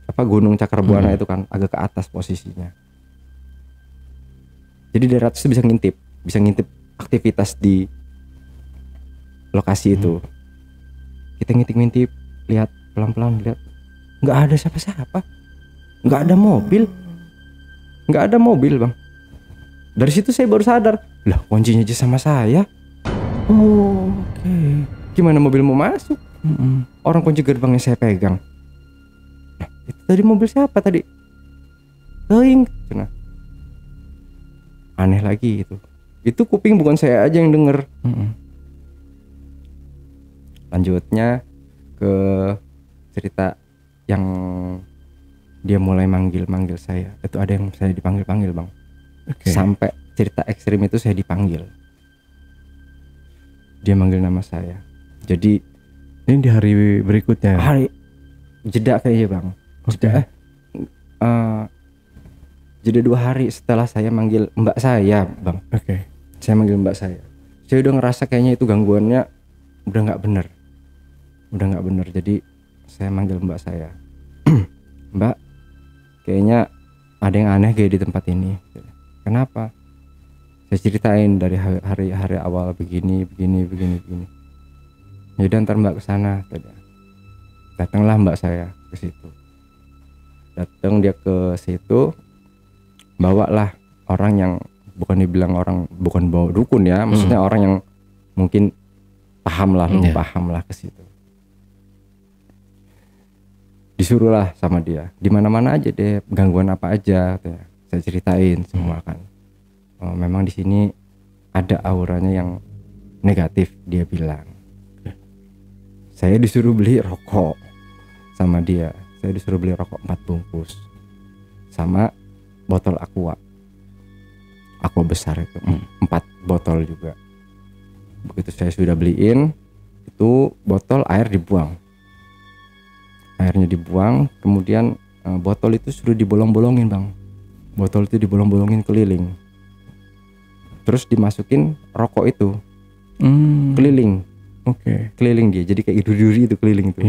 Gunung Cakrabuana itu kan agak ke atas posisinya. Jadi dari atas itu bisa ngintip aktivitas di lokasi itu. Kita ngintip, lihat pelan-pelan, lihat nggak ada siapa-siapa, nggak ada mobil bang. Dari situ saya baru sadar, lah kuncinya aja sama saya. Oke. Gimana mobil mau masuk? Orang kunci gerbangnya saya pegang. Nah, itu tadi mobil siapa tadi? Teuing. Nah, aneh lagi itu. Itu kuping bukan saya aja yang denger. Lanjutnya ke cerita yang dia mulai manggil saya. Itu ada yang saya dipanggil bang. Sampai cerita ekstrim itu saya dipanggil. Dia manggil nama saya. Jadi ini di hari berikutnya. Hari jeda kayaknya bang. Jeda 2 hari setelah saya manggil mbak saya bang. Saya manggil mbak saya. Saya udah ngerasa kayaknya itu gangguannya udah nggak bener. Jadi saya manggil mbak saya. Mbak, kayaknya ada yang aneh kayak di tempat ini. Kenapa? Saya ceritain dari hari awal begini. Yaudah ntar mbak kesana. Datanglah mbak saya ke situ. Datang dia ke situ, bawalah orang yang bukan bawa dukun ya, maksudnya orang yang mungkin paham lah ke situ. Disuruhlah sama dia, di mana-mana aja deh, gangguan apa aja, katanya. Saya ceritain semua kan. Memang di sini ada auranya yang negatif, dia bilang. Saya disuruh beli rokok sama dia. Saya disuruh beli rokok 4 bungkus sama botol aqua besar itu, 4 botol juga. Begitu saya sudah beliin, itu botol airnya dibuang, kemudian botol itu sudah dibolong-bolongin bang. Botol itu dibolong-bolongin keliling, terus dimasukin rokok itu keliling. Keliling dia, jadi kayak duri itu keliling itu.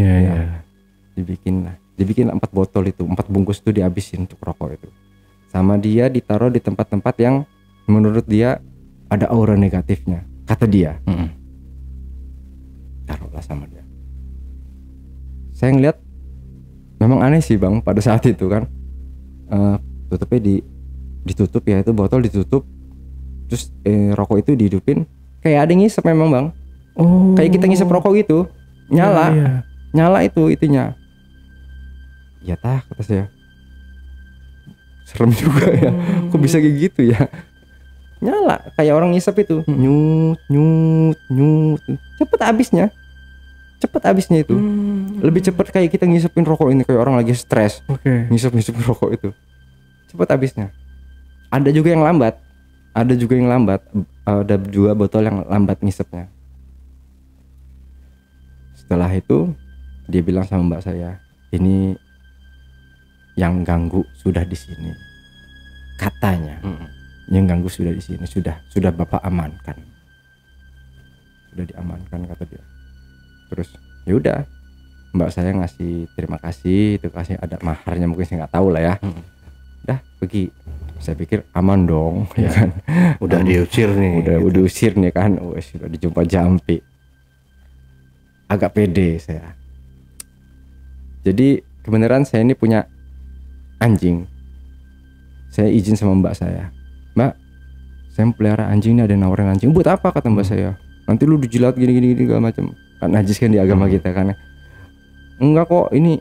Dibikin 4 botol itu, 4 bungkus itu dihabisin untuk rokok itu. Sama dia ditaruh di tempat-tempat yang menurut dia ada aura negatifnya, kata dia. Taruhlah sama dia. Saya ngeliat memang aneh sih bang pada saat itu kan. Tutupnya ditutup ya, itu botol ditutup, terus rokok itu dihidupin, kayak ada ngisep memang bang. Kayak kita ngisep rokok gitu, nyala itu itunya. Ya kata saya, serem juga ya, kok bisa kayak gitu ya, nyala kayak orang ngisep itu, nyut, cepet habisnya itu, lebih cepet kayak kita ngisepin rokok ini, kayak orang lagi stres, ngisep rokok itu, cepet habisnya. Ada juga yang lambat, ada juga botol yang lambat ngisepnya. Setelah itu dia bilang sama mbak saya, ini yang ganggu sudah di sini, katanya. Yang ganggu sudah di sini, sudah bapak amankan, sudah diamankan, kata dia. Terus ya udah, mbak saya ngasih terima kasih, itu kasih ada maharnya, mungkin saya nggak tahu lah ya. Udah pergi, saya pikir aman dong, ya kan. Udah diusir nih, udah diusir nih kan, sudah dijumpa jampi. Agak pede saya. Jadi kebenaran saya ini punya anjing. Saya izin sama mbak saya, mbak, saya pelihara anjing ini, ada nawarin anjing. Buat apa, kata mbak saya? Nanti lu dijilat gini segala macam. Kan najis kan di agama kita kan. Enggak kok, ini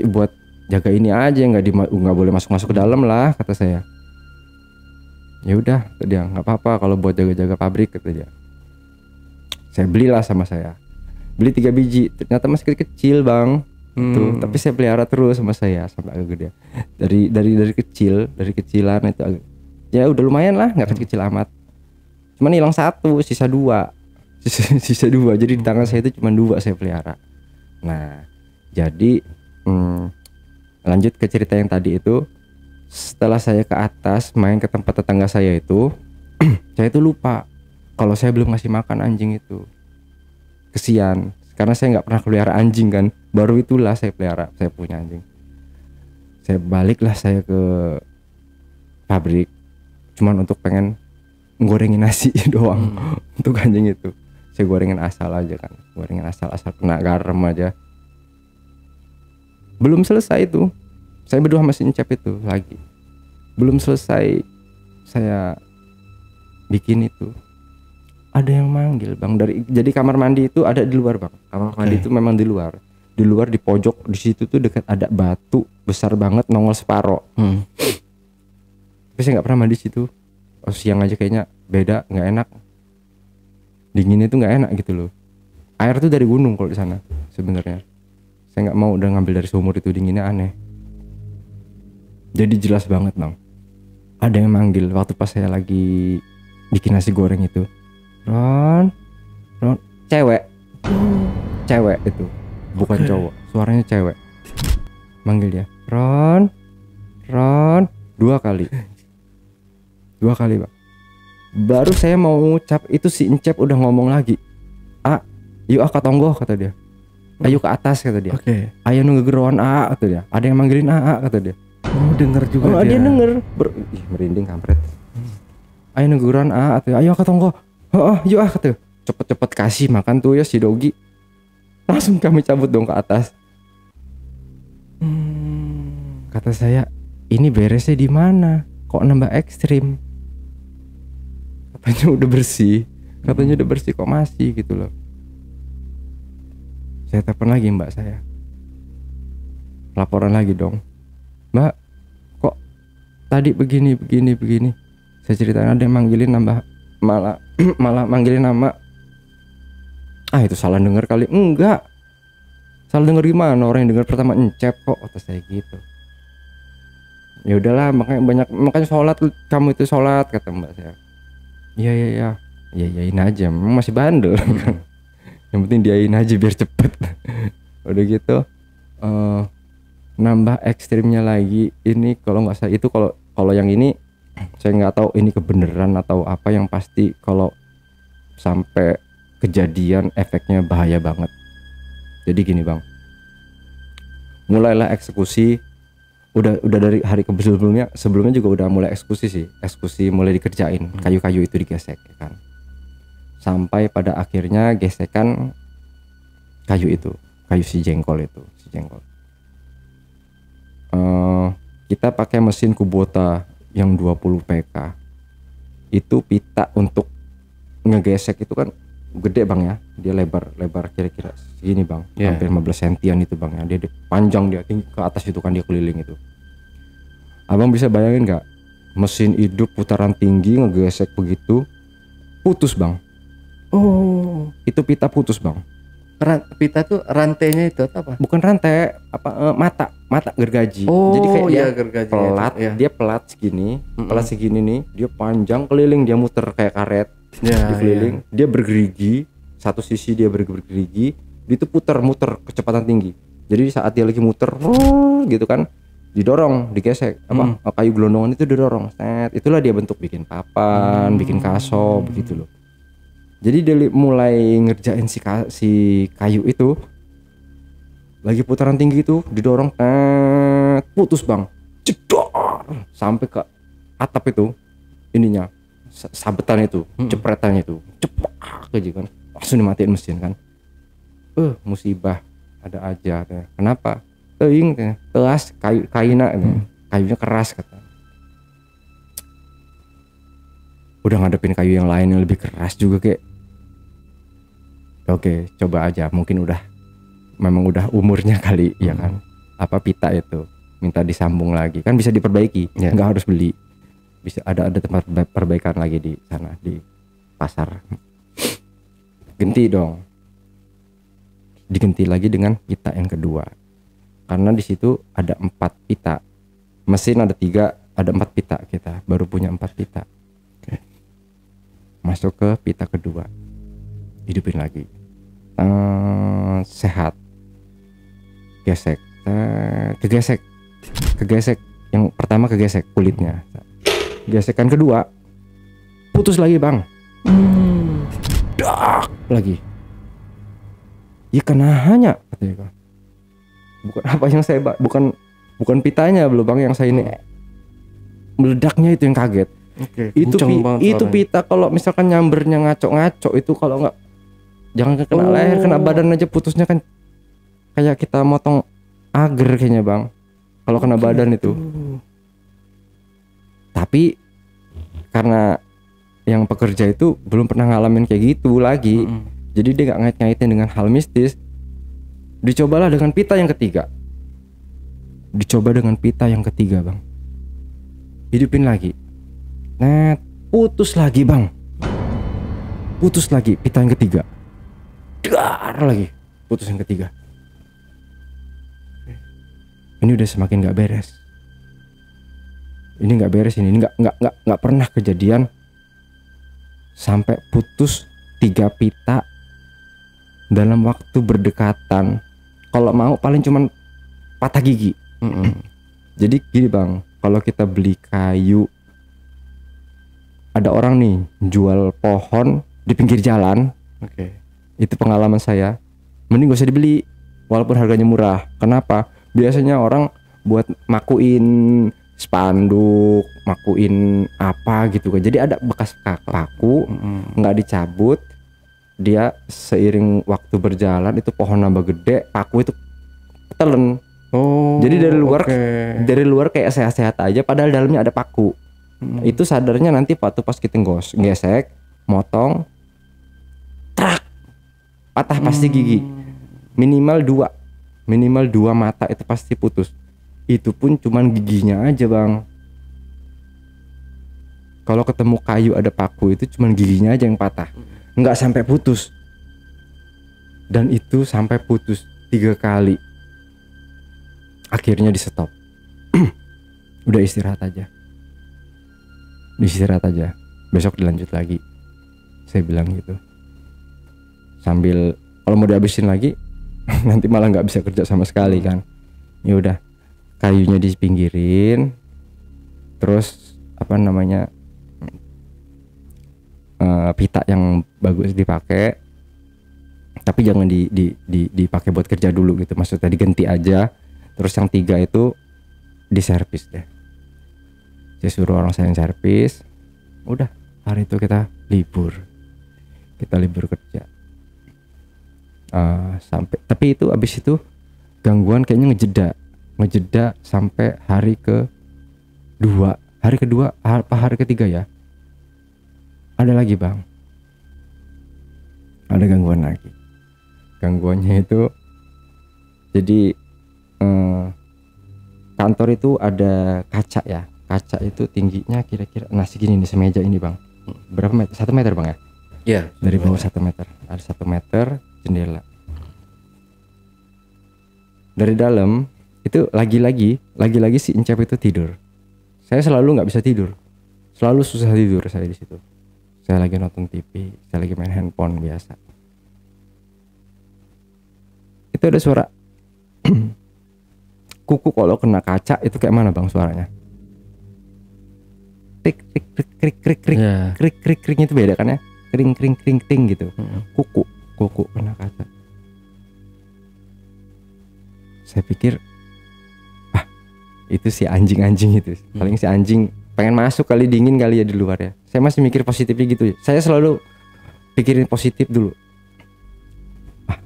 buat jaga ini aja, nggak boleh masuk ke dalam lah, kata saya. Ya udah, kata dia, nggak apa-apa kalau buat jaga-jaga pabrik, kata dia. Saya belilah sama saya. Beli 3 biji, ternyata masih kecil bang. Tuh, tapi saya pelihara terus sama saya sampai agak gede. Dari kecilan itu agak, ya udah lumayan lah, nggak kecil amat. Cuman hilang 1, sisa 2. Jadi di tangan saya itu cuma 2 saya pelihara. Nah, jadi lanjut ke cerita yang tadi itu, setelah saya ke atas main ke tempat tetangga saya itu saya itu lupa kalau saya belum ngasih makan anjing itu. Kesian karena saya nggak pernah pelihara anjing kan, baru itulah saya pelihara, saya punya anjing. Saya baliklah saya ke pabrik cuman untuk pengen gorengin nasi doang untuk anjing itu. Saya gorengin asal aja kan, gorengin asal kena garam aja. Belum selesai itu, saya berdua masih Encep itu lagi. Belum selesai saya bikin itu, ada yang manggil bang dari, jadi kamar mandi itu ada di luar bang. Kamar mandi itu memang di luar di pojok di situ tuh dekat ada batu besar banget nongol separo. Tapi saya nggak pernah mandi situ. Oh, siang aja kayaknya beda, nggak enak. Dinginnya tuh nggak enak gitu loh. Air tuh dari gunung kalau di sana sebenarnya. Saya nggak mau udah ngambil dari sumur itu, dinginnya aneh. Jadi jelas banget bang. Ada yang manggil waktu pas saya lagi bikin nasi goreng itu. Ron, cewek itu, bukan cowok, suaranya cewek. Manggil dia, Ron, 2 kali bang. Baru saya mau ngucap itu si Encep udah ngomong lagi. Yuk katonggo kata dia. Ayo ke atas kata dia. Ayo nunggu geroan kata dia. Ada yang manggilin kata dia. Oh denger juga dia denger. Merinding kampret. Ayo nunggu geroan kata dia. Ayo katonggo. Yuk kata dia. Cepet-cepet kasih makan tuh ya si Dogi. Langsung kami cabut dong ke atas. Kata saya, ini beresnya di mana? Kok nambah ekstrim? Katanya udah bersih kok masih gitu loh. Saya telepon lagi mbak saya, laporan lagi dong. Mbak, kok tadi begini. Saya ceritain ada yang manggilin malah manggilin nama. Itu salah denger kali. Enggak, salah denger gimana? Orang yang denger pertama Encep kok, kata saya gitu. Ya udahlah, makanya sholat, kamu itu sholat, kata mbak saya. Iya iyain aja, memang masih bandel kan. Yang penting diain aja biar cepet. Udah gitu nambah ekstrimnya lagi. Ini kalau nggak salah itu, kalau yang ini saya nggak tahu ini kebenaran atau apa, yang pasti kalau sampai kejadian efeknya bahaya banget. Jadi gini bang, mulailah eksekusi. Udah dari hari sebelumnya juga udah mulai eksekusi mulai dikerjain, kayu-kayu itu digesek ya kan, sampai pada akhirnya gesekan kayu si jengkol. Kita pakai mesin Kubota yang 20 PK itu, pita untuk ngegesek itu kan gede bang ya, dia lebar kira-kira segini bang, hampir 15 sentian itu bang ya, dia panjang, dia tinggi ke atas itu kan, dia keliling itu. Abang bisa bayangin nggak, mesin hidup putaran tinggi ngegesek begitu, putus bang. Itu pita putus bang. Pita tuh rantainya itu apa? Bukan rantai, mata gergaji. Jadi kayak dia gergaji pelat, dia pelat segini nih, dia panjang keliling, dia muter kayak karet. Dia keliling, dia bergerigi, satu sisi dia bergerigi, dia itu muter kecepatan tinggi. Jadi saat dia lagi muter, gitu kan, didorong, digesek, kayu gelondongan itu didorong, itulah dia bentuk bikin papan, bikin kaso, begitu loh. Jadi dia mulai ngerjain si kayu itu, lagi putaran tinggi itu, didorong, putus bang, jedor, sampai ke atap itu, ininya. Sabetan itu, cepretan itu, cepak aja kan, langsung dimatiin mesin kan. Musibah ada aja. Kenapa? Telas kayunya keras kata. Udah ngadepin kayu yang lain yang lebih keras juga kayak. Oke, coba aja, mungkin memang udah umurnya kali ya kan. Apa pita itu minta disambung lagi kan, bisa diperbaiki, nggak harus beli. Bisa ada tempat perbaikan lagi di sana di pasar. Ganti dong, diganti lagi dengan pita yang kedua, karena di situ ada 4 pita, mesin ada 3, ada 4 pita, kita baru punya 4 pita. Masuk ke pita kedua, hidupin lagi, sehat, gesek, kegesek, yang pertama kegesek kulitnya, gesekan kedua putus lagi bang, dak lagi. Ya kenanya katanya, bukan apa yang saya bukan pitanya belum bang, yang saya ini meledaknya itu yang kaget. Itu pita kalau misalkan nyambernya ngaco-ngaco itu, kalau nggak jangan kena leher, kena badan aja putusnya kan kayak kita motong agar kayaknya bang, kalau kena badan itu. Tapi karena yang pekerja itu belum pernah ngalamin kayak gitu lagi, jadi dia nggak ngait-ngaitin dengan hal mistis. Dicobalah dengan pita yang ketiga. Bang, hidupin lagi. Net, putus lagi bang, putus lagi pita yang ketiga, dar lagi putus yang ketiga. Ini udah semakin nggak beres. Ini nggak beres ini nggak pernah kejadian sampai putus 3 pita dalam waktu berdekatan. Kalau mau paling cuman patah gigi. Jadi gini bang, kalau kita beli kayu, ada orang nih jual pohon di pinggir jalan. Itu pengalaman saya, mending gak usah dibeli walaupun harganya murah. Kenapa? Biasanya orang buat makuin spanduk, makuin apa gitu kan. Jadi ada bekas paku, nggak dicabut. Dia seiring waktu berjalan itu pohon nambah gede, paku itu ketelen. Jadi dari luar kayak sehat-sehat aja, padahal dalamnya ada paku. Itu sadarnya nanti pas kita gesek, motong, trak, patah pasti gigi. Minimal 2 mata itu pasti putus. Itu pun cuman giginya aja bang. Kalau ketemu kayu ada paku itu cuman giginya aja yang patah, nggak sampai putus. Dan itu sampai putus 3 kali. Akhirnya di stop. Udah istirahat aja, besok dilanjut lagi, saya bilang gitu. Sambil kalau mau dihabisin lagi nanti malah nggak bisa kerja sama sekali kan. Ya udah, kayunya dipinggirin, terus pita yang bagus dipakai, tapi jangan dipakai buat kerja dulu gitu, maksudnya diganti aja. Terus yang 3 itu diservis deh, saya suruh orang saya yang servis. Udah, hari itu kita libur kerja. Tapi itu abis itu gangguan kayaknya ngejeda sampai hari kedua apa hari ketiga ya, ada lagi bang, ada gangguan lagi. Gangguannya itu jadi kantor itu ada kaca ya, kaca itu tingginya kira-kira segini nih, semeja ini bang. Berapa meter? 1 meter bang ya? Iya, dari bawah 1 meter, ada 1 meter jendela. Dari dalam itu lagi-lagi si Encep itu tidur. Saya selalu nggak bisa tidur, selalu susah tidur saya di situ. Saya lagi nonton TV, saya lagi main handphone biasa. Itu ada suara kuku kalau kena kaca itu kayak mana bang suaranya? Krik krik krik krik krik krik krik krik kriknya itu beda kan ya? Kring kring kring ting gitu. Kuku kena kaca. Saya pikir itu si anjing itu. Paling si anjing pengen masuk kali, dingin kali ya di luar ya. Saya masih mikir positifnya gitu. Saya selalu pikirin positif dulu.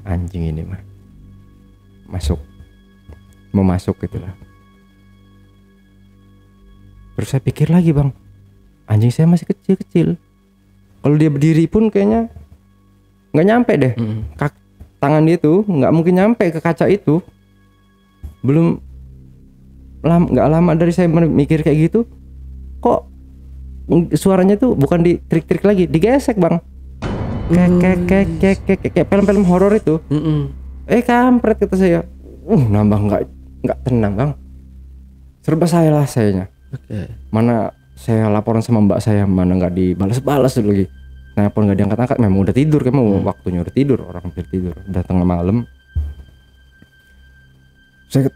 Anjing ini mah mau masuk gitu lah. Terus saya pikir lagi bang, anjing saya masih kecil. Kalau dia berdiri pun kayaknya nggak nyampe deh. Tangan dia tuh nggak mungkin nyampe ke kaca itu. Belum nggak lama dari saya mikir kayak gitu, kok suaranya tuh bukan di trik-trik lagi, digesek bang. Kayak film-film horor itu. Kampret kata saya. Nambah nggak tenang bang. Serba salah sayanya. Mana saya laporan sama mbak saya, mana nggak dibalas lagi. Telepon nggak diangkat-angkat, memang udah tidur, kayak mau waktunya udah tidur, orang hampir tidur, udah tengah malam. Saya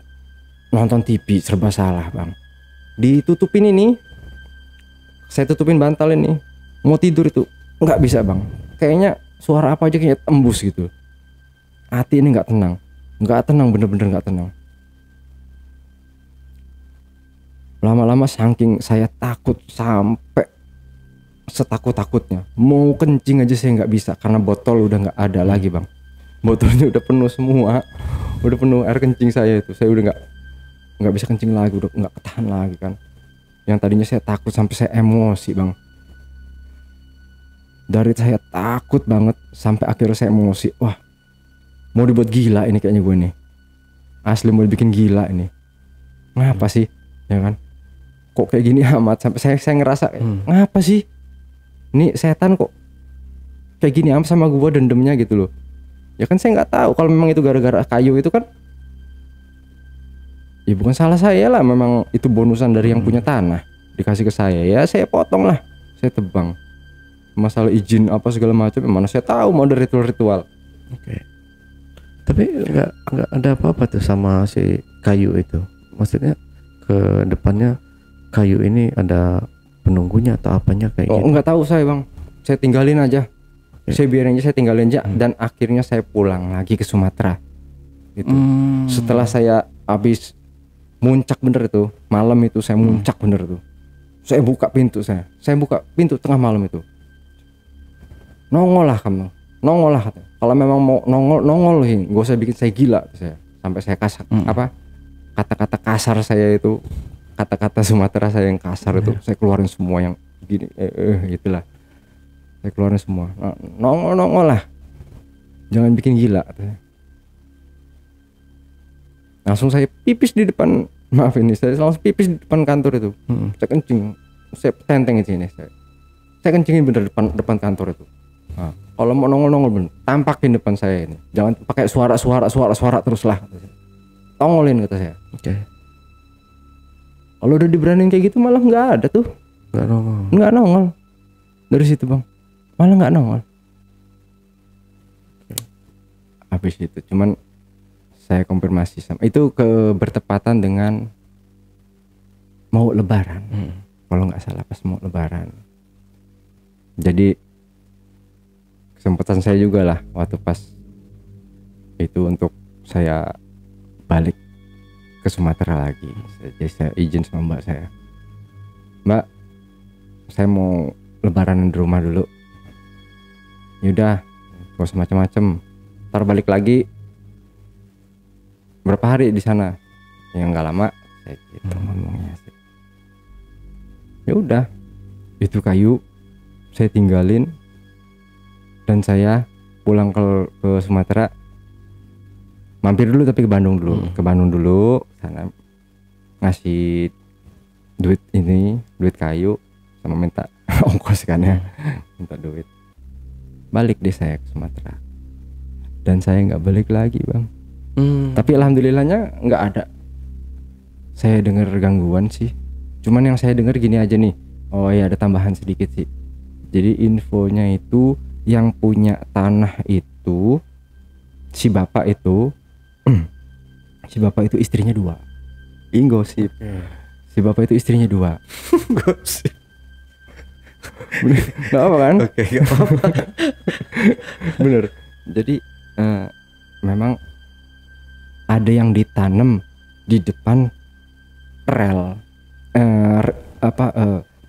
nonton TV serba salah bang. ditutupin ini, saya tutupin bantal ini, mau tidur itu nggak bisa bang, kayaknya suara apa aja kayak tembus gitu, hati ini nggak tenang, bener-bener nggak tenang. Lama-lama saking saya takut sampai setakut-takutnya, mau kencing aja saya nggak bisa karena botol udah nggak ada lagi bang, botolnya udah penuh semua, udah penuh air kencing saya itu, saya udah nggak bisa kencing lagi, udah nggak ketahan lagi kan. Yang tadinya saya takut sampai saya emosi bang, dari saya takut banget sampai akhirnya saya emosi, wah mau dibuat gila ini kayaknya gue nih, asli mau dibikin gila ini, ngapa sih ya kan, kok kayak gini amat, sampai saya ngerasa ngapa sih ini setan kok kayak gini amat sama gue, dendamnya gitu loh. Ya kan saya nggak tahu kalau memang itu gara-gara kayu itu kan, ya bukan salah saya lah, memang itu bonusan dari yang punya tanah dikasih ke saya, ya saya potong lah, saya tebang. Masalah izin apa segala macam, mana saya tahu mau ada ritual-ritual. Oke. Tapi nggak ada apa-apa tuh sama si kayu itu, maksudnya ke depannya kayu ini ada penunggunya atau apanya kayak gitu? Nggak tahu saya bang, saya tinggalin aja. Saya biarin aja, saya tinggalin aja. Dan akhirnya saya pulang lagi ke Sumatera gitu. Setelah saya habis muncak bener itu, malam itu saya muncak bener tuh, saya buka pintu, saya buka pintu tengah malam itu, nongol lah kamu, nongol lah, kalau memang mau nongol ini, gak usah bikin saya gila saya. Sampai saya kasar apa kata-kata kasar saya itu, kata-kata Sumatera saya yang kasar itu saya keluarin semua, yang gini gitulah, saya keluarin semua. Nongol lah, jangan bikin gila. Langsung saya pipis di depan, maaf ini saya langsung pipis di depan kantor itu. Saya kencing, saya tenteng di sini, saya kencingin bener depan kantor itu. Nah, kalau mau nongol bener, tampakin depan saya ini, jangan pakai suara terus lah, tongolin kata saya. Oke. Kalau udah diberaniin kayak gitu malah nggak ada tuh, nggak nongol dari situ bang, malah nggak nongol. Habis itu cuman saya konfirmasi sama itu, bertepatan dengan mau lebaran, kalau nggak salah pas mau lebaran. Jadi kesempatan saya juga lah waktu pas itu untuk saya balik ke Sumatera lagi. Jadi saya izin sama mbak saya, mbak saya mau lebaran di rumah dulu. Yaudah, gak usah macam-macam, ntar balik lagi berapa hari di sana, yang nggak lama, saya gitu ngomongnya sih. Ya udah, itu kayu saya tinggalin dan saya pulang ke Sumatera, mampir dulu tapi ke Bandung dulu, sana ngasih duit kayu sama minta ongkos kan ya, minta duit, balik deh saya ke Sumatera. Dan saya nggak balik lagi bang. Tapi alhamdulillahnya nggak ada saya dengar gangguan sih. Cuman yang saya dengar gini aja nih, oh ya ada tambahan sedikit sih. Jadi infonya itu yang punya tanah itu si bapak itu istrinya 2. Ini gosip. Si bapak itu istrinya 2. Gosip. Nggak apa kan? Oke, nggak apa-apa. Bener. Jadi memang ada yang ditanam di depan rel,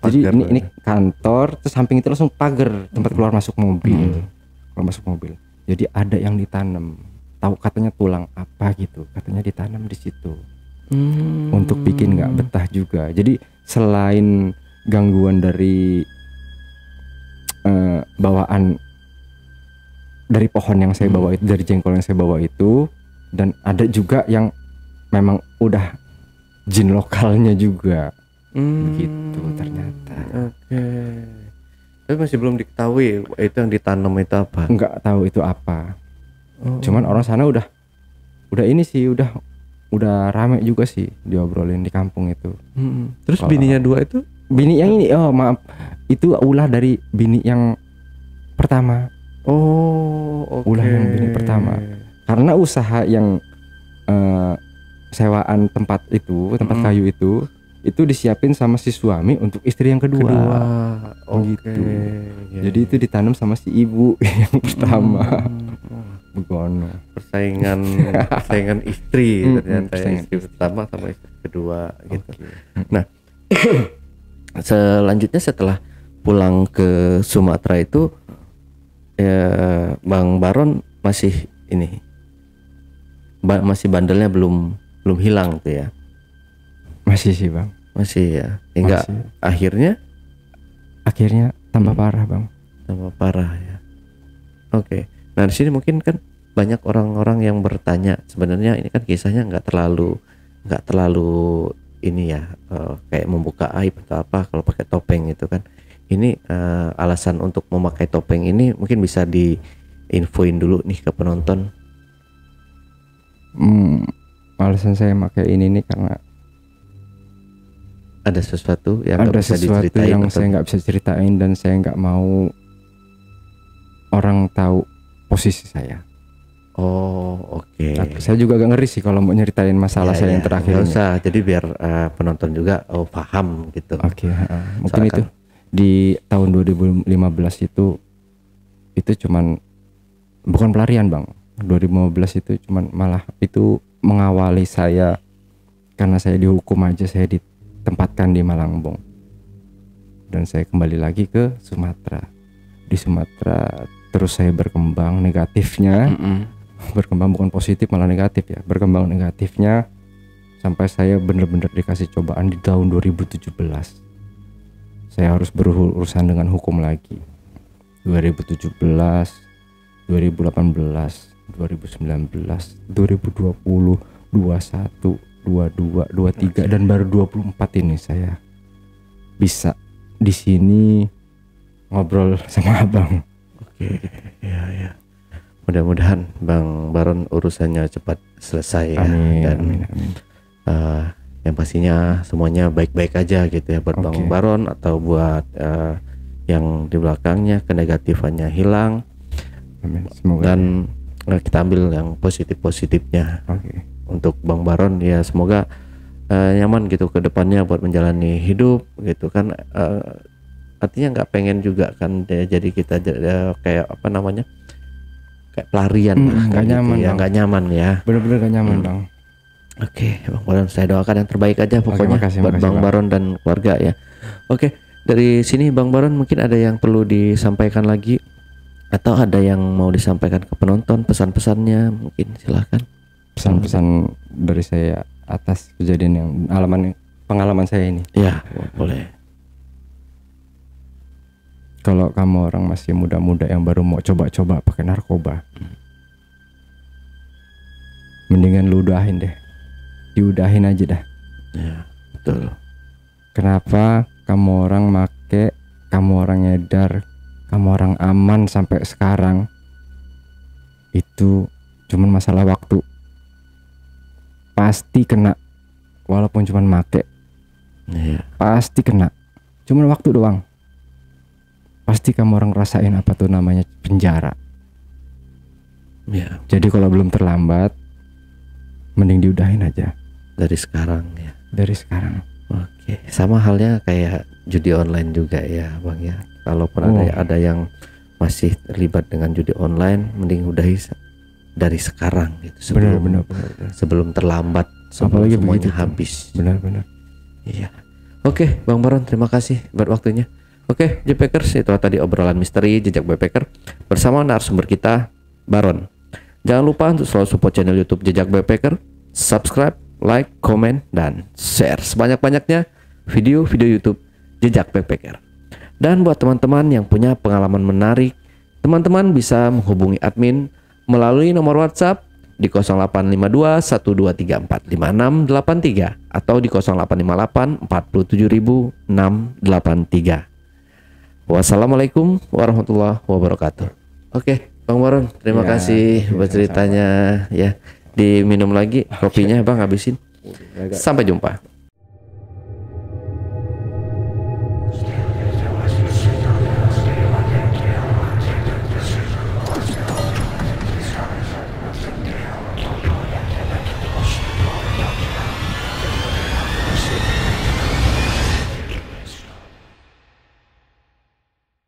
jadi ini kantor, terus samping itu langsung pagar tempat keluar masuk mobil. Jadi ada yang ditanam, tahu katanya tulang apa gitu, katanya ditanam di situ untuk bikin nggak betah juga. Jadi selain gangguan dari bawaan dari pohon yang saya bawa itu, dari jengkol yang saya bawa itu, dan ada juga yang memang udah jin lokalnya juga. Gitu ternyata. Oke. Tapi masih belum diketahui itu yang ditanam itu apa? Nggak tahu itu apa. Cuman orang sana udah ini sih, udah rame juga sih diobrolin di kampung itu. Terus bininya 2 itu? Bini yang ini, oh maaf, itu ulah dari bini yang pertama. Oh, oke. Ulah yang bini pertama. Karena usaha yang sewaan tempat kayu itu itu disiapin sama si suami untuk istri yang kedua. Oke. Ya. Jadi itu ditanam sama si ibu yang pertama. Begono. Persaingan istri ternyata persaingan istri pertama sama istri kedua gitu. Nah, selanjutnya setelah pulang ke Sumatera itu Bang Baron masih masih bandelnya belum hilang tuh ya. Masih sih Bang. Masih ya. Hingga masih. akhirnya tambah parah Bang. Tambah parah ya. Oke. Nah di sini mungkin kan banyak orang-orang yang bertanya, sebenarnya ini kan kisahnya nggak terlalu ini ya, kayak membuka aib atau apa kalau pakai topeng gitu kan. Ini alasan untuk memakai topeng ini mungkin bisa diinfoin dulu nih ke penonton. Alasan saya pakai ini nih karena ada sesuatu yang ada sesuatu yang saya nggak bisa ceritain dan saya nggak mau orang tahu posisi saya. Oh oke. Saya juga gak ngeri sih kalau mau nyeritain masalah saya yang terakhir ini. Usah, jadi biar penonton juga paham gitu. Oke. Mungkin itu di tahun 2015 itu cuman bukan pelarian Bang. 2015 itu cuman malah itu mengawali saya karena saya dihukum aja, saya ditempatkan di Malangbong dan saya kembali lagi ke Sumatera. Di Sumatera terus saya berkembang negatifnya, berkembang bukan positif malah negatif ya, berkembang negatifnya sampai saya benar-benar dikasih cobaan di tahun 2017. Saya harus berurusan dengan hukum lagi. 2017, 2018, 2019, 2020, 21, 22, 23 dan baru 24 ini saya bisa di sini ngobrol sama Abang. Oke, ya. Mudah-mudahan Bang Baron urusannya cepat selesai ya. Amin. Yang pastinya semuanya baik-baik aja gitu ya buat Bang Baron atau buat yang di belakangnya, kenegatifannya hilang. Amin. Semoga dan kita ambil yang positif-positifnya. Untuk Bang Baron ya semoga nyaman gitu ke depannya buat menjalani hidup gitu kan. Artinya nggak pengen juga kan jadi kita kayak apa namanya, kayak pelarian nggak nyaman gitu ya, nggak nyaman ya, bener-bener nggak nyaman Bang. Oke, Bang Baron, saya doakan yang terbaik aja pokoknya buat Bang Baron dan keluarga ya. Oke, dari sini Bang Baron mungkin ada yang perlu disampaikan lagi atau ada yang mau disampaikan ke penonton, pesan-pesannya mungkin silahkan. Pesan-pesan dari saya atas kejadian yang pengalaman saya ini. Ya, boleh. Kalau kamu orang masih muda-muda yang baru mau coba-coba pakai narkoba, mendingan lu udahin deh. Diudahin aja dah. Ya, betul. Kenapa kamu orang make, kamu orang ngedar, kamu orang aman sampai sekarang? Itu cuman masalah waktu. Pasti kena. Walaupun cuman make. Iya. Pasti kena. Cuman waktu doang. Pasti kamu orang rasain apa tuh namanya penjara. Ya. Jadi kalau belum terlambat, mending diudahin aja. Dari sekarang ya. Dari sekarang. Oke, sama halnya kayak judi online juga ya Bang ya. Kalaupun ada yang masih terlibat dengan judi online, mending udahi dari sekarang gitu. Benar. Sebelum terlambat, sebelum apalagi semuanya begitu, habis. Benar. Iya. Oke, Bang Baron, terima kasih buat waktunya. Oke, Backpackers, itulah tadi obrolan misteri jejak backpacker bersama narasumber kita, Baron. Jangan lupa untuk selalu support channel YouTube Jejak Backpacker, subscribe, like, komen, dan share sebanyak-banyaknya video-video YouTube Jejak Backpacker. Dan buat teman-teman yang punya pengalaman menarik, teman-teman bisa menghubungi admin melalui nomor WhatsApp di 0852 1234 5683 atau di 0858 47683. Wassalamualaikum warahmatullahi wabarakatuh. Oke, Bang Baron, terima kasih buat ceritanya ya. Diminum lagi kopinya Bang, habisin. Sampai jumpa.